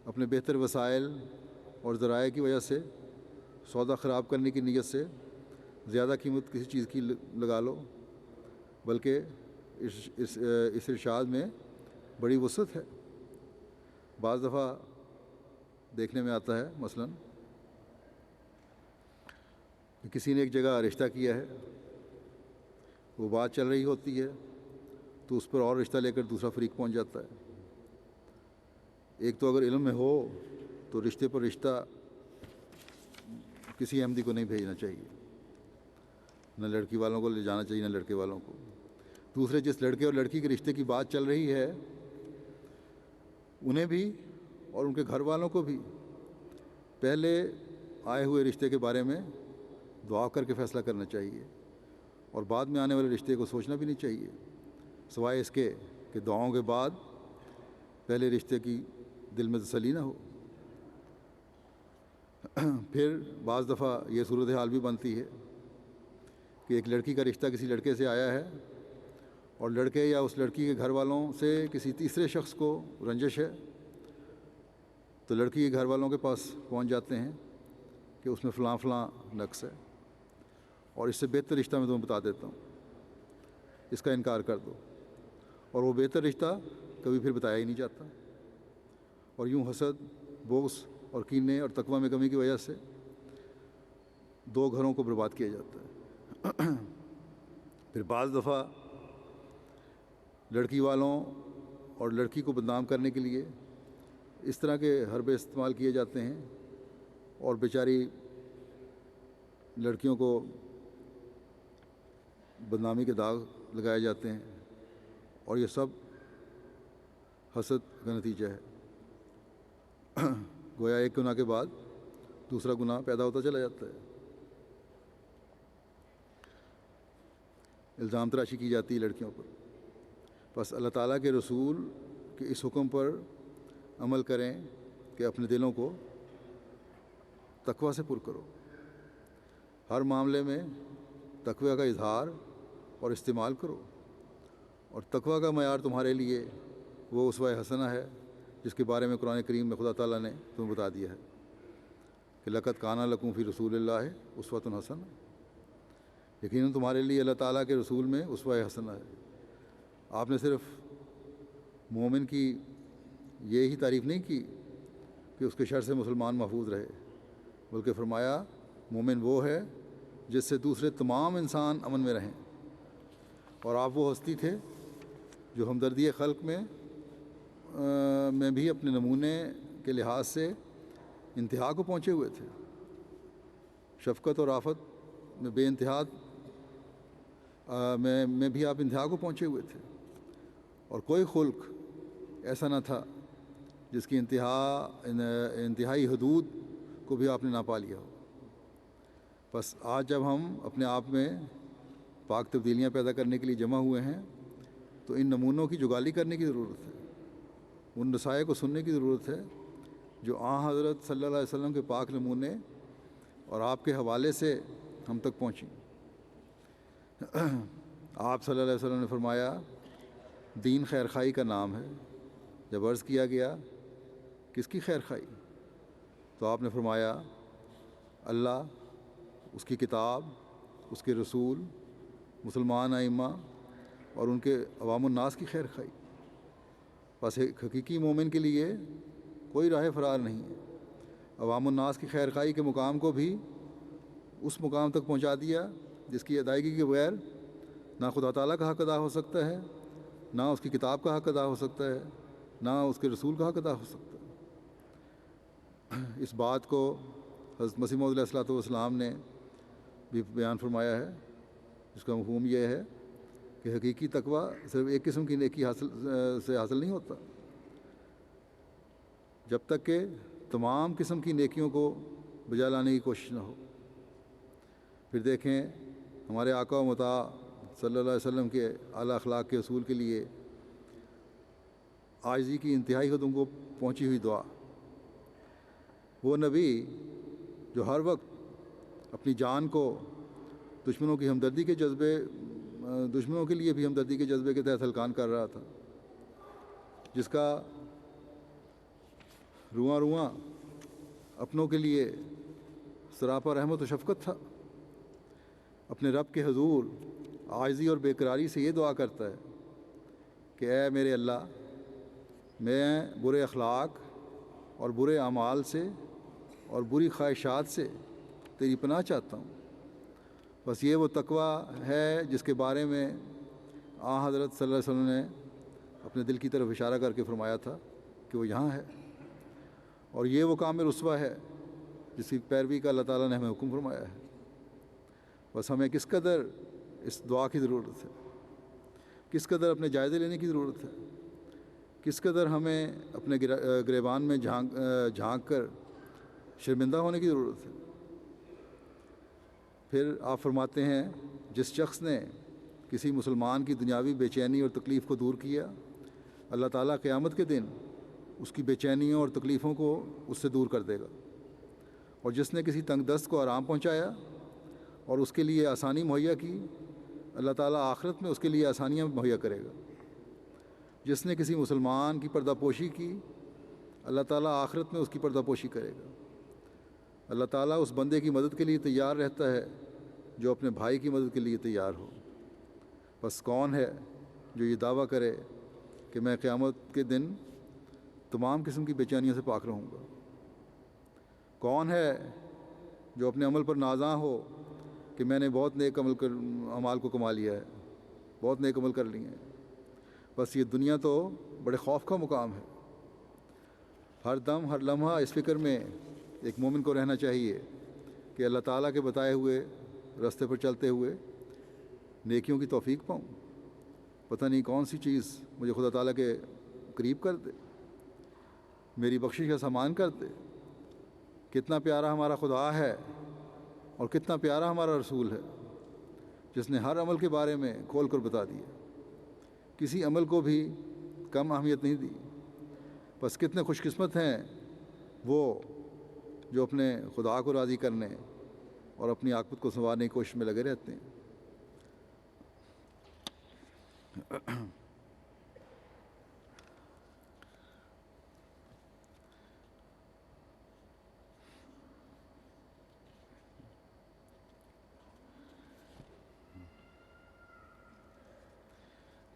اپنے بہتر وسائل اور ذرائع کی وجہ سے سودا خراب کرنے کی نیت سے زیادہ قیمت کسی چیز کی لگا لو، بلکہ اس ارشاد میں بڑی وسعت ہے۔ بعض دفعہ دیکھنے میں آتا ہے مثلاً کہ کسی نے ایک جگہ رشتہ کیا ہے، وہ بات چل رہی ہوتی ہے تو اس پر اور رشتہ لے کر دوسرا فریق پہنچ جاتا ہے۔ ایک تو اگر علم میں ہو تو رشتے پر رشتہ کسی احمدی کو نہیں بھیجنا چاہیے، نہ لڑکی والوں کو لے جانا چاہیے نہ لڑکے والوں کو۔ دوسرے، جس لڑکے اور لڑکی کے رشتے کی بات چل رہی ہے انہیں بھی اور ان کے گھر والوں کو بھی پہلے آئے ہوئے رشتے کے بارے میں دعا کر کے فیصلہ کرنا چاہیے، اور بعد میں آنے والے رشتے کو سوچنا بھی نہیں چاہیے، سوائے اس کے کہ دعاؤں کے بعد پہلے رشتے کی دل میں تسلی نہ ہو۔ پھر بعض دفعہ یہ صورتحال بھی بنتی ہے کہ ایک لڑکی کا رشتہ کسی لڑکے سے آیا ہے اور لڑکے یا اس لڑکی کے گھر والوں سے کسی تیسرے شخص کو رنجش ہے، تو لڑکی کے گھر والوں کے پاس پہنچ جاتے ہیں کہ اس میں فلاں فلاں نقص ہے، اور اس سے بہتر رشتہ میں تمہیں بتا دیتا ہوں، اس کا انکار کر دو۔ اور وہ بہتر رشتہ کبھی پھر بتایا ہی نہیں جاتا، اور یوں حسد، بغض اور کینے اور تقویٰ میں کمی کی وجہ سے دو گھروں کو برباد کیا جاتا ہے۔ پھر بعض دفعہ لڑکی والوں اور لڑکی کو بدنام کرنے کے لیے اس طرح کے حربے استعمال کیے جاتے ہیں، اور بیچاری لڑکیوں کو بدنامی کے داغ لگائے جاتے ہیں، اور یہ سب حسد کا نتیجہ ہے۔ گویا ایک گناہ کے بعد دوسرا گناہ پیدا ہوتا چلا جاتا ہے۔ الزام تراشی کی جاتی ہے لڑکیوں پر۔ بس اللہ تعالیٰ کے رسول کے اس حکم پر عمل کریں کہ اپنے دلوں کو تقویٰ سے پر کرو۔ ہر معاملے میں تقویٰ کا اظہار اور استعمال کرو، اور تقویٰ کا معیار تمہارے لیے وہ اسوہ حسنہ ہے جس کے بارے میں قرآن کریم میں خدا تعالیٰ نے تمہیں بتا دیا ہے کہ لقد کان لکم فی رسول اللہ اسوۃ حسنہ، یقیناً تمہارے لیے اللہ تعالیٰ کے رسول میں اسوہ حسنہ ہے۔ آپ نے صرف مومن کی یہی تعریف نہیں کی کہ اس کے شر سے مسلمان محفوظ رہے، بلکہ فرمایا مومن وہ ہے جس سے دوسرے تمام انسان امن میں رہیں۔ اور آپ وہ ہستی تھے جو ہمدردی خلق میں بھی اپنے نمونے کے لحاظ سے انتہا کو پہنچے ہوئے تھے۔ شفقت اور آفت میں بے انتہا میں بھی آپ انتہا کو پہنچے ہوئے تھے، اور کوئی خلق ایسا نہ تھا جس کی انتہائی حدود کو بھی آپ نے نہ پا لیا ہو۔ بس آج جب ہم اپنے آپ میں پاک تبدیلیاں پیدا کرنے کے لیے جمع ہوئے ہیں تو ان نمونوں کی جگالی کرنے کی ضرورت ہے، ان رسائے کو سننے کی ضرورت ہے جو حضرت صلی اللہ علیہ وسلم کے پاک نمونے اور آپ کے حوالے سے ہم تک پہنچیں۔ آپ صلی اللہ علیہ وسلم نے فرمایا دین خیر خواہی کا نام ہے۔ جب عرض کیا گیا کس کی خیر خواہی، تو آپ نے فرمایا اللہ، اس کی کتاب، اس کے رسول، مسلمان ائمہ اور ان کے عوام الناس کی خیر خواہی۔ بس ایک حقیقی مومن کے لیے کوئی راہ فرار نہیں ہے۔ عوام الناس کی خیر خواہی کے مقام کو بھی اس مقام تک پہنچا دیا جس کی ادائیگی کے بغیر نہ خدا تعالیٰ کا حق ادا ہو سکتا ہے، نہ اس کی کتاب کا حق ادا ہو سکتا ہے، نہ اس کے رسول کا حق ادا ہو سکتا ہے۔ اس بات کو حضرت مسیح موعود علیہ الصلوۃ والسلام نے بھی بیان فرمایا ہے، جس کا مفہوم یہ ہے کہ حقیقی تقویٰ صرف ایک قسم کی نیکی سے حاصل نہیں ہوتا، جب تک کہ تمام قسم کی نیکیوں کو بجا لانے کی کوشش نہ ہو۔ پھر دیکھیں ہمارے آقا و مطاع صلی اللہ علیہ وسلم کے اعلیٰ اخلاق کے اصول کے لیے عاجزی کی انتہائی حدوں کو پہنچی ہوئی دعا۔ وہ نبی جو ہر وقت اپنی جان کو دشمنوں کے لیے بھی ہمدردی کے جذبے کے تحت ہلکان کر رہا تھا، جس کا رواں رواں اپنوں کے لیے سراپا رحمت و شفقت تھا، اپنے رب کے حضور عاجزی اور بے قراری سے یہ دعا کرتا ہے کہ اے میرے اللہ، میں برے اخلاق اور برے اعمال سے اور بری خواہشات سے تیری پناہ چاہتا ہوں۔ بس یہ وہ تقویٰ ہے جس کے بارے میں حضرت صلی اللہ علیہ وسلم نے اپنے دل کی طرف اشارہ کر کے فرمایا تھا کہ وہ یہاں ہے، اور یہ وہ کامل اسوہ ہے جس کی پیروی کا اللہ تعالیٰ نے ہمیں حکم فرمایا ہے۔ بس ہمیں کس قدر اس دعا کی ضرورت ہے، کس قدر اپنے جائزے لینے کی ضرورت ہے، کس قدر ہمیں اپنے گریبان میں جھانک کر شرمندہ ہونے کی ضرورت ہے۔ پھر آپ فرماتے ہیں جس شخص نے کسی مسلمان کی دنیاوی بے چینی اور تکلیف کو دور کیا، اللہ تعالیٰ قیامت کے دن اس کی بے چینیوں اور تکلیفوں کو اس سے دور کر دے گا، اور جس نے کسی تنگ دست کو آرام پہنچایا اور اس کے لیے آسانی مہیا کی، اللہ تعالیٰ آخرت میں اس کے لیے آسانیاں مہیا کرے گا۔ جس نے کسی مسلمان کی پردہ پوشی کی، اللہ تعالیٰ آخرت میں اس کی پردہ پوشی کرے گا۔ اللہ تعالیٰ اس بندے کی مدد کے لیے تیار رہتا ہے جو اپنے بھائی کی مدد کے لیے تیار ہو۔ بس کون ہے جو یہ دعویٰ کرے کہ میں قیامت کے دن تمام قسم کی بے چینیوں سے پاک رہوں گا؟ کون ہے جو اپنے عمل پر نازاں ہو کہ میں نے بہت نیک اعمال کو کما لیا ہے، بہت نیک عمل کر لیے ہیں؟ بس یہ دنیا تو بڑے خوف کا مقام ہے۔ ہر دم ہر لمحہ اس فکر میں ایک مومن کو رہنا چاہیے کہ اللہ تعالیٰ کے بتائے ہوئے راستے پر چلتے ہوئے نیکیوں کی توفیق پاؤں۔ پتہ نہیں کون سی چیز مجھے خدا تعالیٰ کے قریب کر دے، میری بخشش کا سامان کر دے۔ کتنا پیارا ہمارا خدا ہے اور کتنا پیارا ہمارا رسول ہے، جس نے ہر عمل کے بارے میں کھول کر بتا دیا، کسی عمل کو بھی کم اہمیت نہیں دی۔ بس کتنے خوش قسمت ہیں وہ جو اپنے خدا کو راضی کرنے اور اپنی عاقبت کو سنوارنے کی کوشش میں لگے رہتے ہیں۔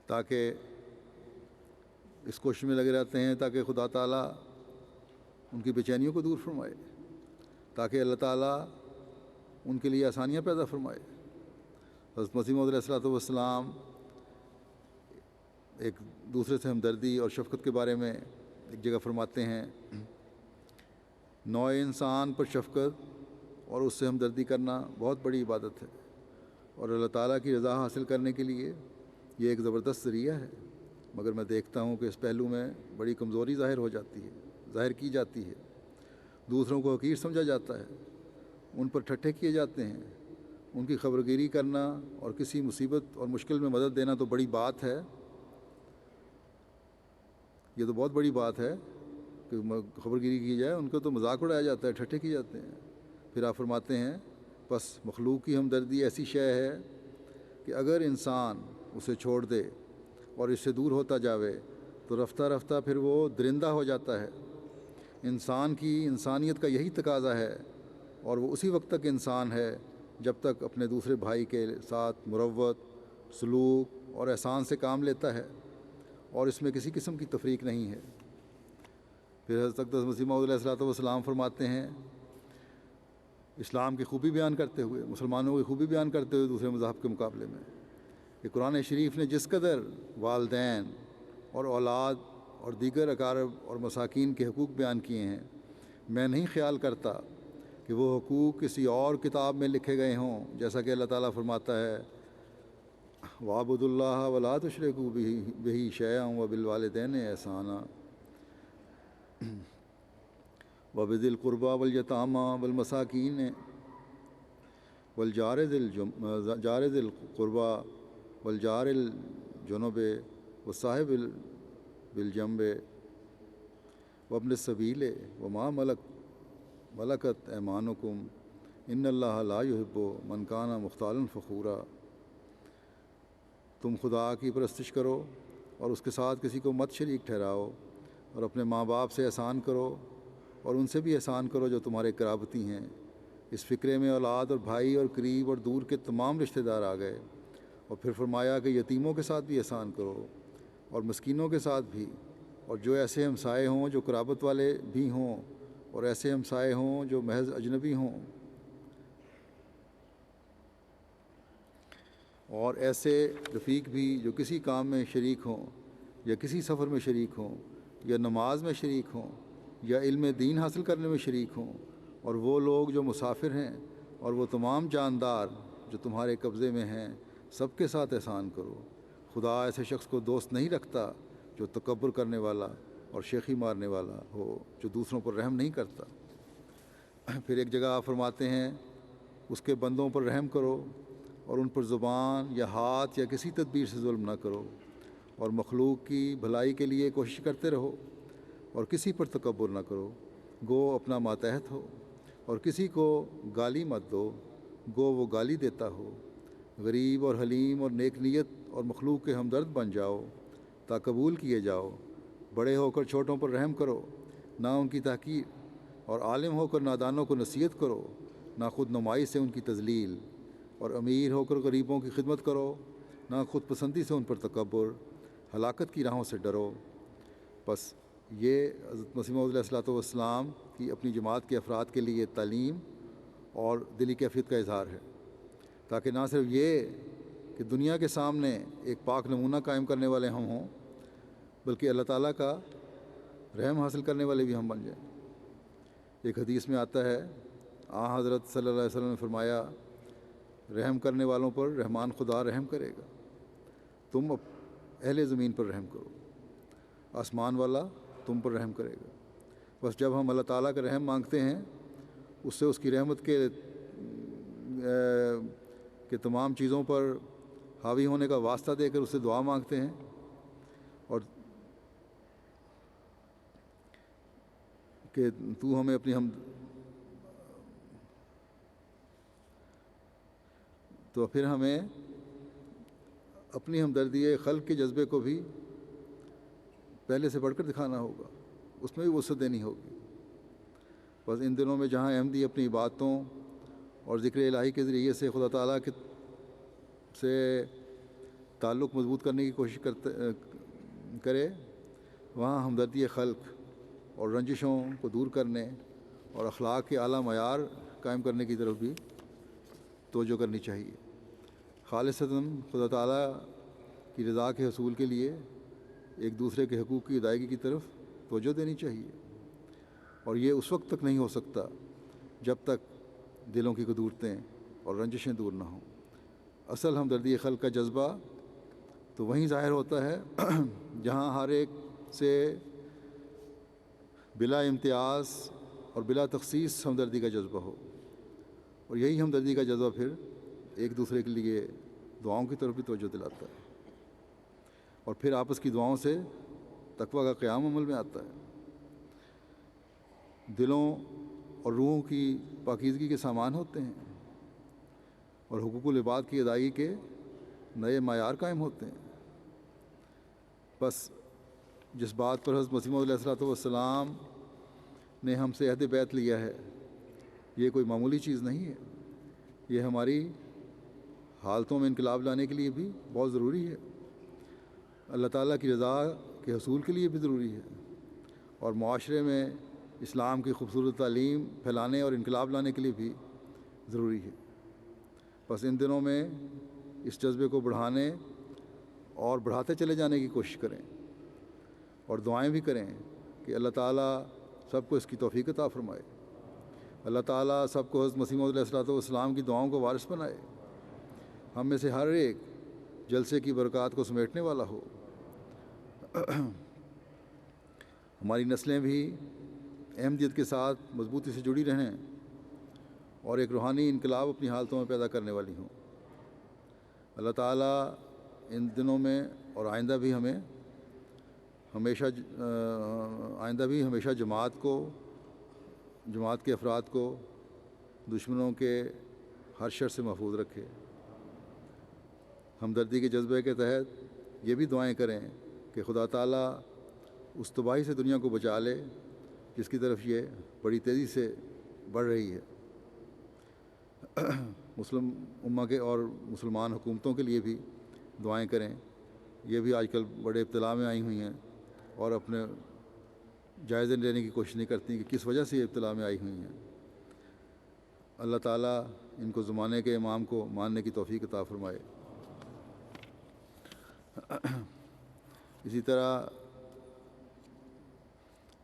تاکہ اس کوشش میں لگے رہتے ہیں تاکہ خدا تعالیٰ ان کی بے چینیوں کو دور فرمائے، تاکہ اللہ تعالیٰ ان کے لیے آسانیاں پیدا فرمائے۔ حضرت مسیح موعود علیہ الصلوۃ والسلام ایک دوسرے سے ہمدردی اور شفقت کے بارے میں ایک جگہ فرماتے ہیں، نوع انسان پر شفقت اور اس سے ہمدردی کرنا بہت بڑی عبادت ہے، اور اللہ تعالیٰ کی رضا حاصل کرنے کے لیے یہ ایک زبردست ذریعہ ہے، مگر میں دیکھتا ہوں کہ اس پہلو میں بڑی کمزوری ظاہر کی جاتی ہے۔ دوسروں کو حقیر سمجھا جاتا ہے، ان پر ٹھٹھے کیے جاتے ہیں۔ ان کی خبرگیری کرنا اور کسی مصیبت اور مشکل میں مدد دینا تو بڑی بات ہے، یہ تو بہت بڑی بات ہے کہ خبرگیری کی جائے، ان کو تو مذاق اڑایا جاتا ہے، ٹھٹھے کیے جاتے ہیں۔ پھر آپ فرماتے ہیں بس مخلوق کی ہمدردی ایسی شے ہے کہ اگر انسان اسے چھوڑ دے اور اس سے دور ہوتا جاوے تو رفتہ رفتہ پھر وہ درندہ ہو جاتا ہے۔ انسان کی انسانیت کا یہی تقاضا ہے، اور وہ اسی وقت تک انسان ہے جب تک اپنے دوسرے بھائی کے ساتھ مروت، سلوک اور احسان سے کام لیتا ہے، اور اس میں کسی قسم کی تفریق نہیں ہے۔ پھر حضرت اقدس مسیح موعود علیہ الصلوۃ والسلام فرماتے ہیں، اسلام کی خوبی بیان کرتے ہوئے، مسلمانوں کی خوبی بیان کرتے ہوئے دوسرے مذاہب کے مقابلے میں، کہ قرآن شریف نے جس قدر والدین اور اولاد اور دیگر اقارب اور مساکین کے حقوق بیان کیے ہیں، میں نہیں خیال کرتا کہ وہ حقوق کسی اور کتاب میں لکھے گئے ہوں، جیسا کہ اللہ تعالیٰ فرماتا ہے وَاعْبُدُوا اللَّهَ وَلَا تُشْرِكُوا بِهِ شَيْئًا وَبِالْوَالِدَيْنِ إِحْسَانًا وَبِذِي الْقُرْبَى وَالْيَتَامَى وَالْمَسَاكِينِ وَالْجَارِ ذِي الْقُرْبَى وَالْجَارِ الْجُنُبِ وَالصَّاحِبِ بِالْجَنبِ وَابْنِ السَّبِيلِ وَمَا مَلَكَتْ أَيْمَانُكُمْ إِنَّ اللَّهَ لَا يُحِبُّ مَنْ كَانَ مُخْتَالًا فَخُورًا۔ تم خدا کی پرستش کرو اور اس کے ساتھ کسی کو مت شریک ٹھہراؤ، اور اپنے ماں باپ سے احسان کرو اور ان سے بھی احسان کرو جو تمہارے قرابتی ہیں۔ اس فقرے میں اولاد اور بھائی اور قریب اور دور کے تمام رشتہ دار آ گئے، اور پھر فرمایا کہ یتیموں کے ساتھ بھی احسان کرو اور مسکینوں کے ساتھ بھی، اور جو ایسے ہمسائے ہوں جو قرابت والے بھی ہوں اور ایسے ہمسائے ہوں جو محض اجنبی ہوں، اور ایسے رفیق بھی جو کسی کام میں شریک ہوں یا کسی سفر میں شریک ہوں یا نماز میں شریک ہوں یا علم دین حاصل کرنے میں شریک ہوں، اور وہ لوگ جو مسافر ہیں، اور وہ تمام جاندار جو تمہارے قبضے میں ہیں، سب کے ساتھ احسان کرو۔ خدا ایسے شخص کو دوست نہیں رکھتا جو تکبر کرنے والا اور شیخی مارنے والا ہو، جو دوسروں پر رحم نہیں کرتا۔ پھر ایک جگہ آپ فرماتے ہیں اس کے بندوں پر رحم کرو اور ان پر زبان یا ہاتھ یا کسی تدبیر سے ظلم نہ کرو، اور مخلوق کی بھلائی کے لیے کوشش کرتے رہو اور کسی پر تکبر نہ کرو، گو اپنا ماتحت ہو، اور کسی کو گالی مت دو، گو وہ گالی دیتا ہو۔ غریب اور حلیم اور نیک نیت اور مخلوق کے ہمدرد بن جاؤ تا قبول کیے جاؤ۔ بڑے ہو کر چھوٹوں پر رحم کرو، نہ ان کی تحقیر، اور عالم ہو کر نادانوں کو نصیحت کرو، نہ خود نمائی سے ان کی تذلیل، اور امیر ہو کر غریبوں کی خدمت کرو، نہ خود پسندی سے ان پر تکبر۔ ہلاکت کی راہوں سے ڈرو۔ بس یہ حضرت مسیح موعود علیہ السلام کی اپنی جماعت کے افراد کے لیے تعلیم اور دلی کیفیت کا اظہار ہے، تاکہ نہ صرف یہ کہ دنیا کے سامنے ایک پاک نمونہ قائم کرنے والے ہم ہوں، بلکہ اللہ تعالیٰ کا رحم حاصل کرنے والے بھی ہم بن جائیں۔ ایک حدیث میں آتا ہے حضرت صلی اللہ علیہ وسلم نے فرمایا، رحم کرنے والوں پر رحمان خدا رحم کرے گا۔ تم اہل زمین پر رحم کرو، آسمان والا تم پر رحم کرے گا۔ بس جب ہم اللہ تعالیٰ کا رحم مانگتے ہیں، اس سے اس کی رحمت کے تمام چیزوں پر حاوی ہونے کا واسطہ دے کر اس سے دعا مانگتے ہیں، اور کہ تو ہمیں تو پھر ہمیں اپنی ہمدردی خلق کے جذبے کو بھی پہلے سے بڑھ کر دکھانا ہوگا، اس میں بھی وسعت دینی ہوگی۔ بس ان دنوں میں جہاں احمدی اپنی باتوں اور ذکر الہی کے ذریعے سے خدا تعالیٰ سے تعلق مضبوط کرنے کی کوشش کرے، وہاں ہمدردی خلق اور رنجشوں کو دور کرنے اور اخلاق کے اعلیٰ معیار قائم کرنے کی طرف بھی توجہ کرنی چاہیے۔ خالصتاً خدا تعالیٰ کی رضا کے حصول کے لیے ایک دوسرے کے حقوق کی ادائیگی کی طرف توجہ دینی چاہیے، اور یہ اس وقت تک نہیں ہو سکتا جب تک دلوں کی قدورتیں اور رنجشیں دور نہ ہوں۔ اصل ہمدردی خلق کا جذبہ تو وہیں ظاہر ہوتا ہے جہاں ہر ایک سے بلا امتیاز اور بلا تخصیص ہمدردی کا جذبہ ہو، اور یہی ہمدردی کا جذبہ پھر ایک دوسرے کے لیے دعاؤں کی طرف بھی توجہ دلاتا ہے، اور پھر آپس کی دعاؤں سے تقویٰ کا قیام عمل میں آتا ہے۔ دلوں اور روحوں کی پاکیزگی کے سامان ہوتے ہیں، اور حقوق العباد کی ادائیگی کے نئے معیار قائم ہوتے ہیں۔ بس جس بات پر حضرت مسیح موعود علیہ السلام نے ہم سے عہد بیعت لیا ہے، یہ کوئی معمولی چیز نہیں ہے، یہ ہماری حالتوں میں انقلاب لانے کے لیے بھی بہت ضروری ہے۔ اللہ تعالیٰ کی رضا کے حصول کے لیے بھی ضروری ہے اور معاشرے میں اسلام کی خوبصورت تعلیم پھیلانے اور انقلاب لانے کے لیے بھی ضروری ہے۔ بس ان دنوں میں اس جذبے کو بڑھانے اور بڑھاتے چلے جانے کی کوشش کریں اور دعائیں بھی کریں کہ اللہ تعالیٰ سب کو اس کی توفیق عطا فرمائے۔ اللہ تعالیٰ سب کو حضرت مسیح موعود علیہ السلام کی دعاؤں کو وارث بنائے۔ ہم میں سے ہر ایک جلسے کی برکات کو سمیٹنے والا ہو۔ ہماری نسلیں بھی احمدیت کے ساتھ مضبوطی سے جڑی رہیں اور ایک روحانی انقلاب اپنی حالتوں میں پیدا کرنے والی ہوں۔ اللہ تعالیٰ ان دنوں میں اور آئندہ بھی ہمیشہ جماعت کے افراد کو دشمنوں کے ہر شر سے محفوظ رکھے۔ ہمدردی کے جذبے کے تحت یہ بھی دعائیں کریں کہ خدا تعالیٰ اس تباہی سے دنیا کو بچا لے جس کی طرف یہ بڑی تیزی سے بڑھ رہی ہے۔ مسلم امہ کے اور مسلمان حکومتوں کے لیے بھی دعائیں کریں۔ یہ بھی آج کل بڑے ابتلا میں آئی ہوئی ہیں اور اپنے جائزے لینے کی کوشش نہیں کرتی کہ کس وجہ سے یہ ابتلا میں آئی ہوئی ہیں۔ اللہ تعالیٰ ان کو زمانے کے امام کو ماننے کی توفیق عطا فرمائے۔ اسی طرح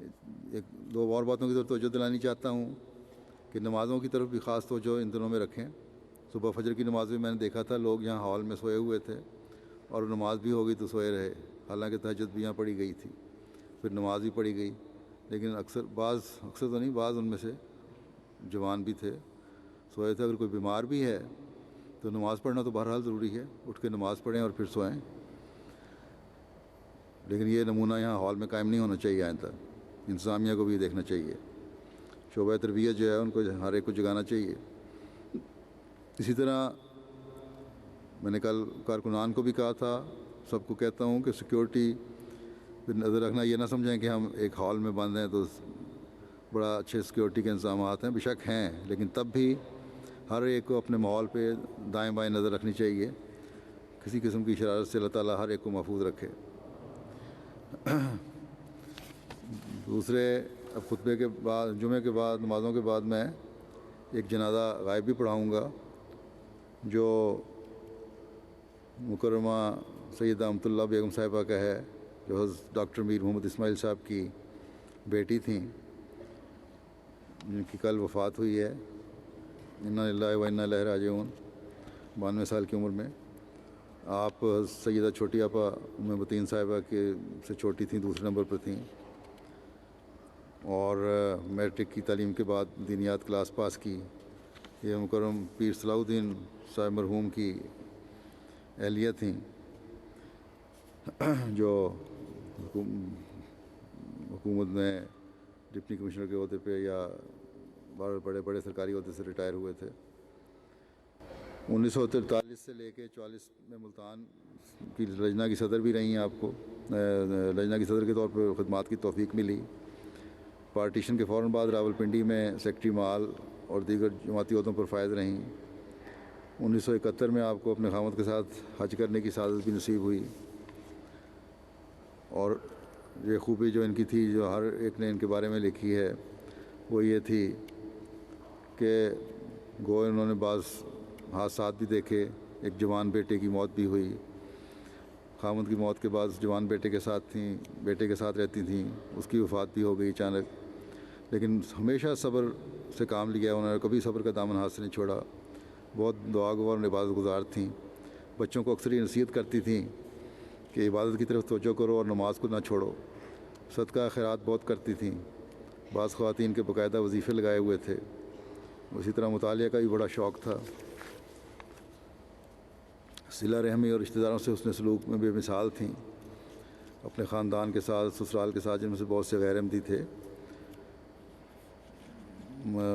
ایک دو اور باتوں کی طرف توجہ دلانی چاہتا ہوں کہ نمازوں کی طرف بھی خاص توجہ ان دنوں میں رکھیں۔ صبح فجر کی نماز بھی میں نے دیکھا تھا، لوگ یہاں ہال میں سوئے ہوئے تھے اور نماز بھی ہو گئی تو سوئے رہے، حالانکہ تہجد بھی یہاں پڑھی گئی تھی، پھر نماز بھی پڑھی گئی، لیکن اکثر تو نہیں، بعض ان میں سے جوان بھی تھے، سوئے تھے۔ اگر کوئی بیمار بھی ہے تو نماز پڑھنا تو بہرحال ضروری ہے، اٹھ کے نماز پڑھیں اور پھر سوئیں، لیکن یہ نمونہ یہاں ہال میں قائم نہیں ہونا چاہیے۔ آئندہ انتظامیہ کو بھی دیکھنا چاہیے، شعبہ تربیت جو ہے ان کو ہر ایک کو جگانا چاہیے۔ اسی طرح میں نے کل کارکنان کو بھی کہا تھا، سب کو کہتا ہوں کہ سیکیورٹی پہ نظر رکھنا، یہ نہ سمجھیں کہ ہم ایک ہال میں بند ہیں تو بڑا اچھے سیکیورٹی کے انتظامات ہیں، بے شک ہیں، لیکن تب بھی ہر ایک کو اپنے ماحول پہ دائیں بائیں نظر رکھنی چاہیے، کسی قسم کی شرارت سے اللہ تعالیٰ ہر ایک کو محفوظ رکھے۔ دوسرے، اب خطبے کے بعد، جمعے کے بعد، نمازوں کے بعد میں ایک جنازہ غائب بھی پڑھاؤں گا جو مکرمہ سیدہ امت اللہ بیگم صاحبہ کا ہے، جو حضرت ڈاکٹر میر محمد اسماعیل صاحب کی بیٹی تھیں، جن کی کل وفات ہوئی ہے، انا للہ و انا الیہ راجعون، 92 سال کی عمر میں۔ آپ سیدہ چھوٹی آپا ام بطین صاحبہ کے سے چھوٹی تھیں، دوسرے نمبر پر تھیں، اور میٹرک کی تعلیم کے بعد دینیات کلاس پاس کی۔ یہ مکرم پیر صلاح الدین صاحب مرحوم کی اہلیہ تھیں، جو حکومت میں ڈپٹی کمشنر کے عہدے پہ یا بڑے بڑے سرکاری عہدے سے ریٹائر ہوئے تھے۔ 1943 سے لے کے 44 میں ملتان کی لجنہ کی صدر بھی رہی ہیں، آپ کو لجنہ کی صدر کے طور پر خدمات کی توفیق ملی۔ پارٹیشن کے فوراً بعد راولپنڈی میں سیکٹری مال اور دیگر جماعتی عہدوں پر فائز رہیں۔ 1971 میں آپ کو اپنے خاوند کے ساتھ حج کرنے کی سعادت بھی نصیب ہوئی، اور یہ خوبی جو ان کی تھی، جو ہر ایک نے ان کے بارے میں لکھی ہے، وہ یہ تھی کہ گویا انہوں نے بعض حادثات بھی دیکھے، ایک جوان بیٹے کی موت بھی ہوئی، خاوند کی موت کے بعد جوان بیٹے کے ساتھ رہتی تھیں، اس کی وفات بھی ہو گئی اچانک، لیکن ہمیشہ صبر سے کام لیا، انہوں نے کبھی صبر کا دامن ہاتھ سے نہیں چھوڑا، بہت دعا گوار اور عبادت گزار تھیں۔ بچوں کو اکثر یہ نصیحت کرتی تھیں کہ عبادت کی طرف توجہ کرو اور نماز کو نہ چھوڑو۔ صدقہ خیرات بہت کرتی تھیں، بعض خواتین کے باقاعدہ وظیفے لگائے ہوئے تھے، اسی طرح مطالعہ کا بھی بڑا شوق تھا۔ صلہ رحمی اور رشتہ داروں سے حسن سلوک میں بے مثال تھیں، اپنے خاندان کے ساتھ، سسرال کے ساتھ، جن میں سے بہت سے غیر احمدی تھے،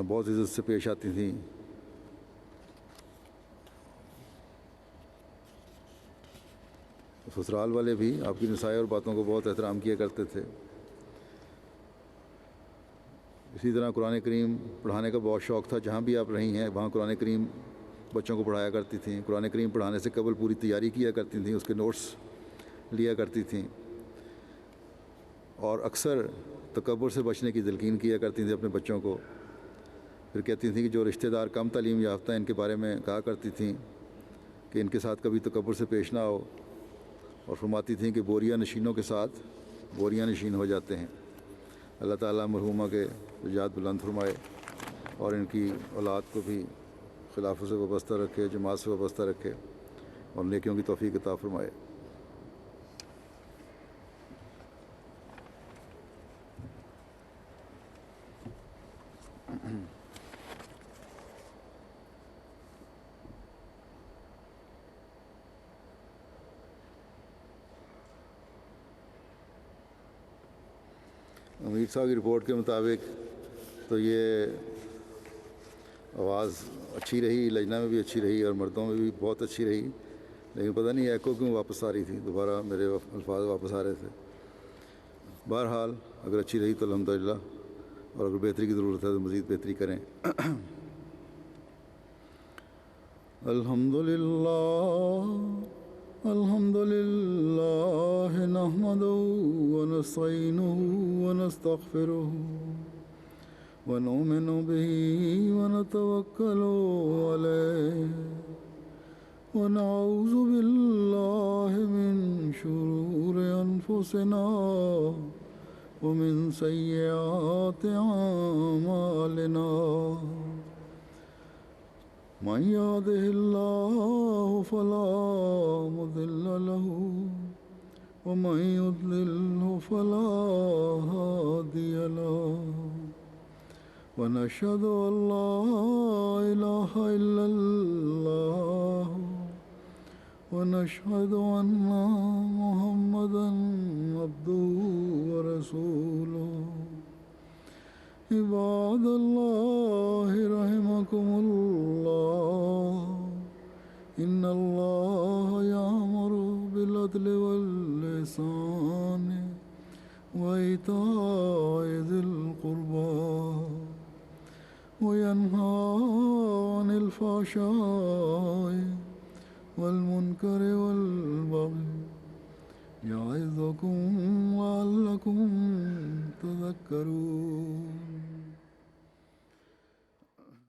بہت عزت سے پیش آتی تھیں۔ سسرال والے بھی آپ کی نصائح اور باتوں کو بہت احترام کیا کرتے تھے۔ اسی طرح قرآن کریم پڑھانے کا بہت شوق تھا، جہاں بھی آپ رہی ہیں وہاں قرآن کریم بچوں کو پڑھایا کرتی تھیں۔ قرآن کریم پڑھانے سے قبل پوری تیاری کیا کرتی تھیں، اس کے نوٹس لیا کرتی تھیں، اور اکثر تکبر سے بچنے کی تلقین کیا کرتی تھیں اپنے بچوں کو. پھر کہتی تھیں کہ جو رشتہ دار کم تعلیم یافتہ ہیں ان کے بارے میں کہا کرتی تھیں کہ ان کے ساتھ کبھی تکبر سے پیش نہ ہو، اور فرماتی تھیں کہ بوریہ نشینوں کے ساتھ بوریہ نشین ہو جاتے ہیں. اللہ تعالیٰ مرحومہ کے درجات بلند فرمائے اور ان کی اولاد کو بھی خلافت سے وابستہ رکھے، جماعت سے وابستہ رکھے، اور نیکیوں کی توفیق عطا فرمائے. امیر صاحب کی رپورٹ کے مطابق تو یہ آواز اچھی رہی، لجنہ میں بھی اچھی رہی اور مردوں میں بھی بہت اچھی رہی، لیکن پتہ نہیں ایکو کیوں واپس آ رہی تھی، دوبارہ میرے الفاظ واپس آ رہے تھے. بہرحال اگر اچھی رہی تو الحمدللہ، اور اگر بہتری کی ضرورت ہے تو مزید بہتری کریں. الحمد للہ نحمده ونستعینه ونستغفره ونؤمن به ونتوکل علیہ ونعوذ باللہ من شرور انفسنا ومن سیئات اعمالنا من يهده الله فلا مضل له ومن يضلله فلا هادي له ونشهد أن لا إله إلا الله ونشهد أن محمدا عبده ورسوله. عباد الله رحمكم الله إن الله يأمر بالعدل والإحسان وإيتاء ذي القربى وينهى عن الفحشاء والمنكر والبغي يعظكم لعلكم تذكرون.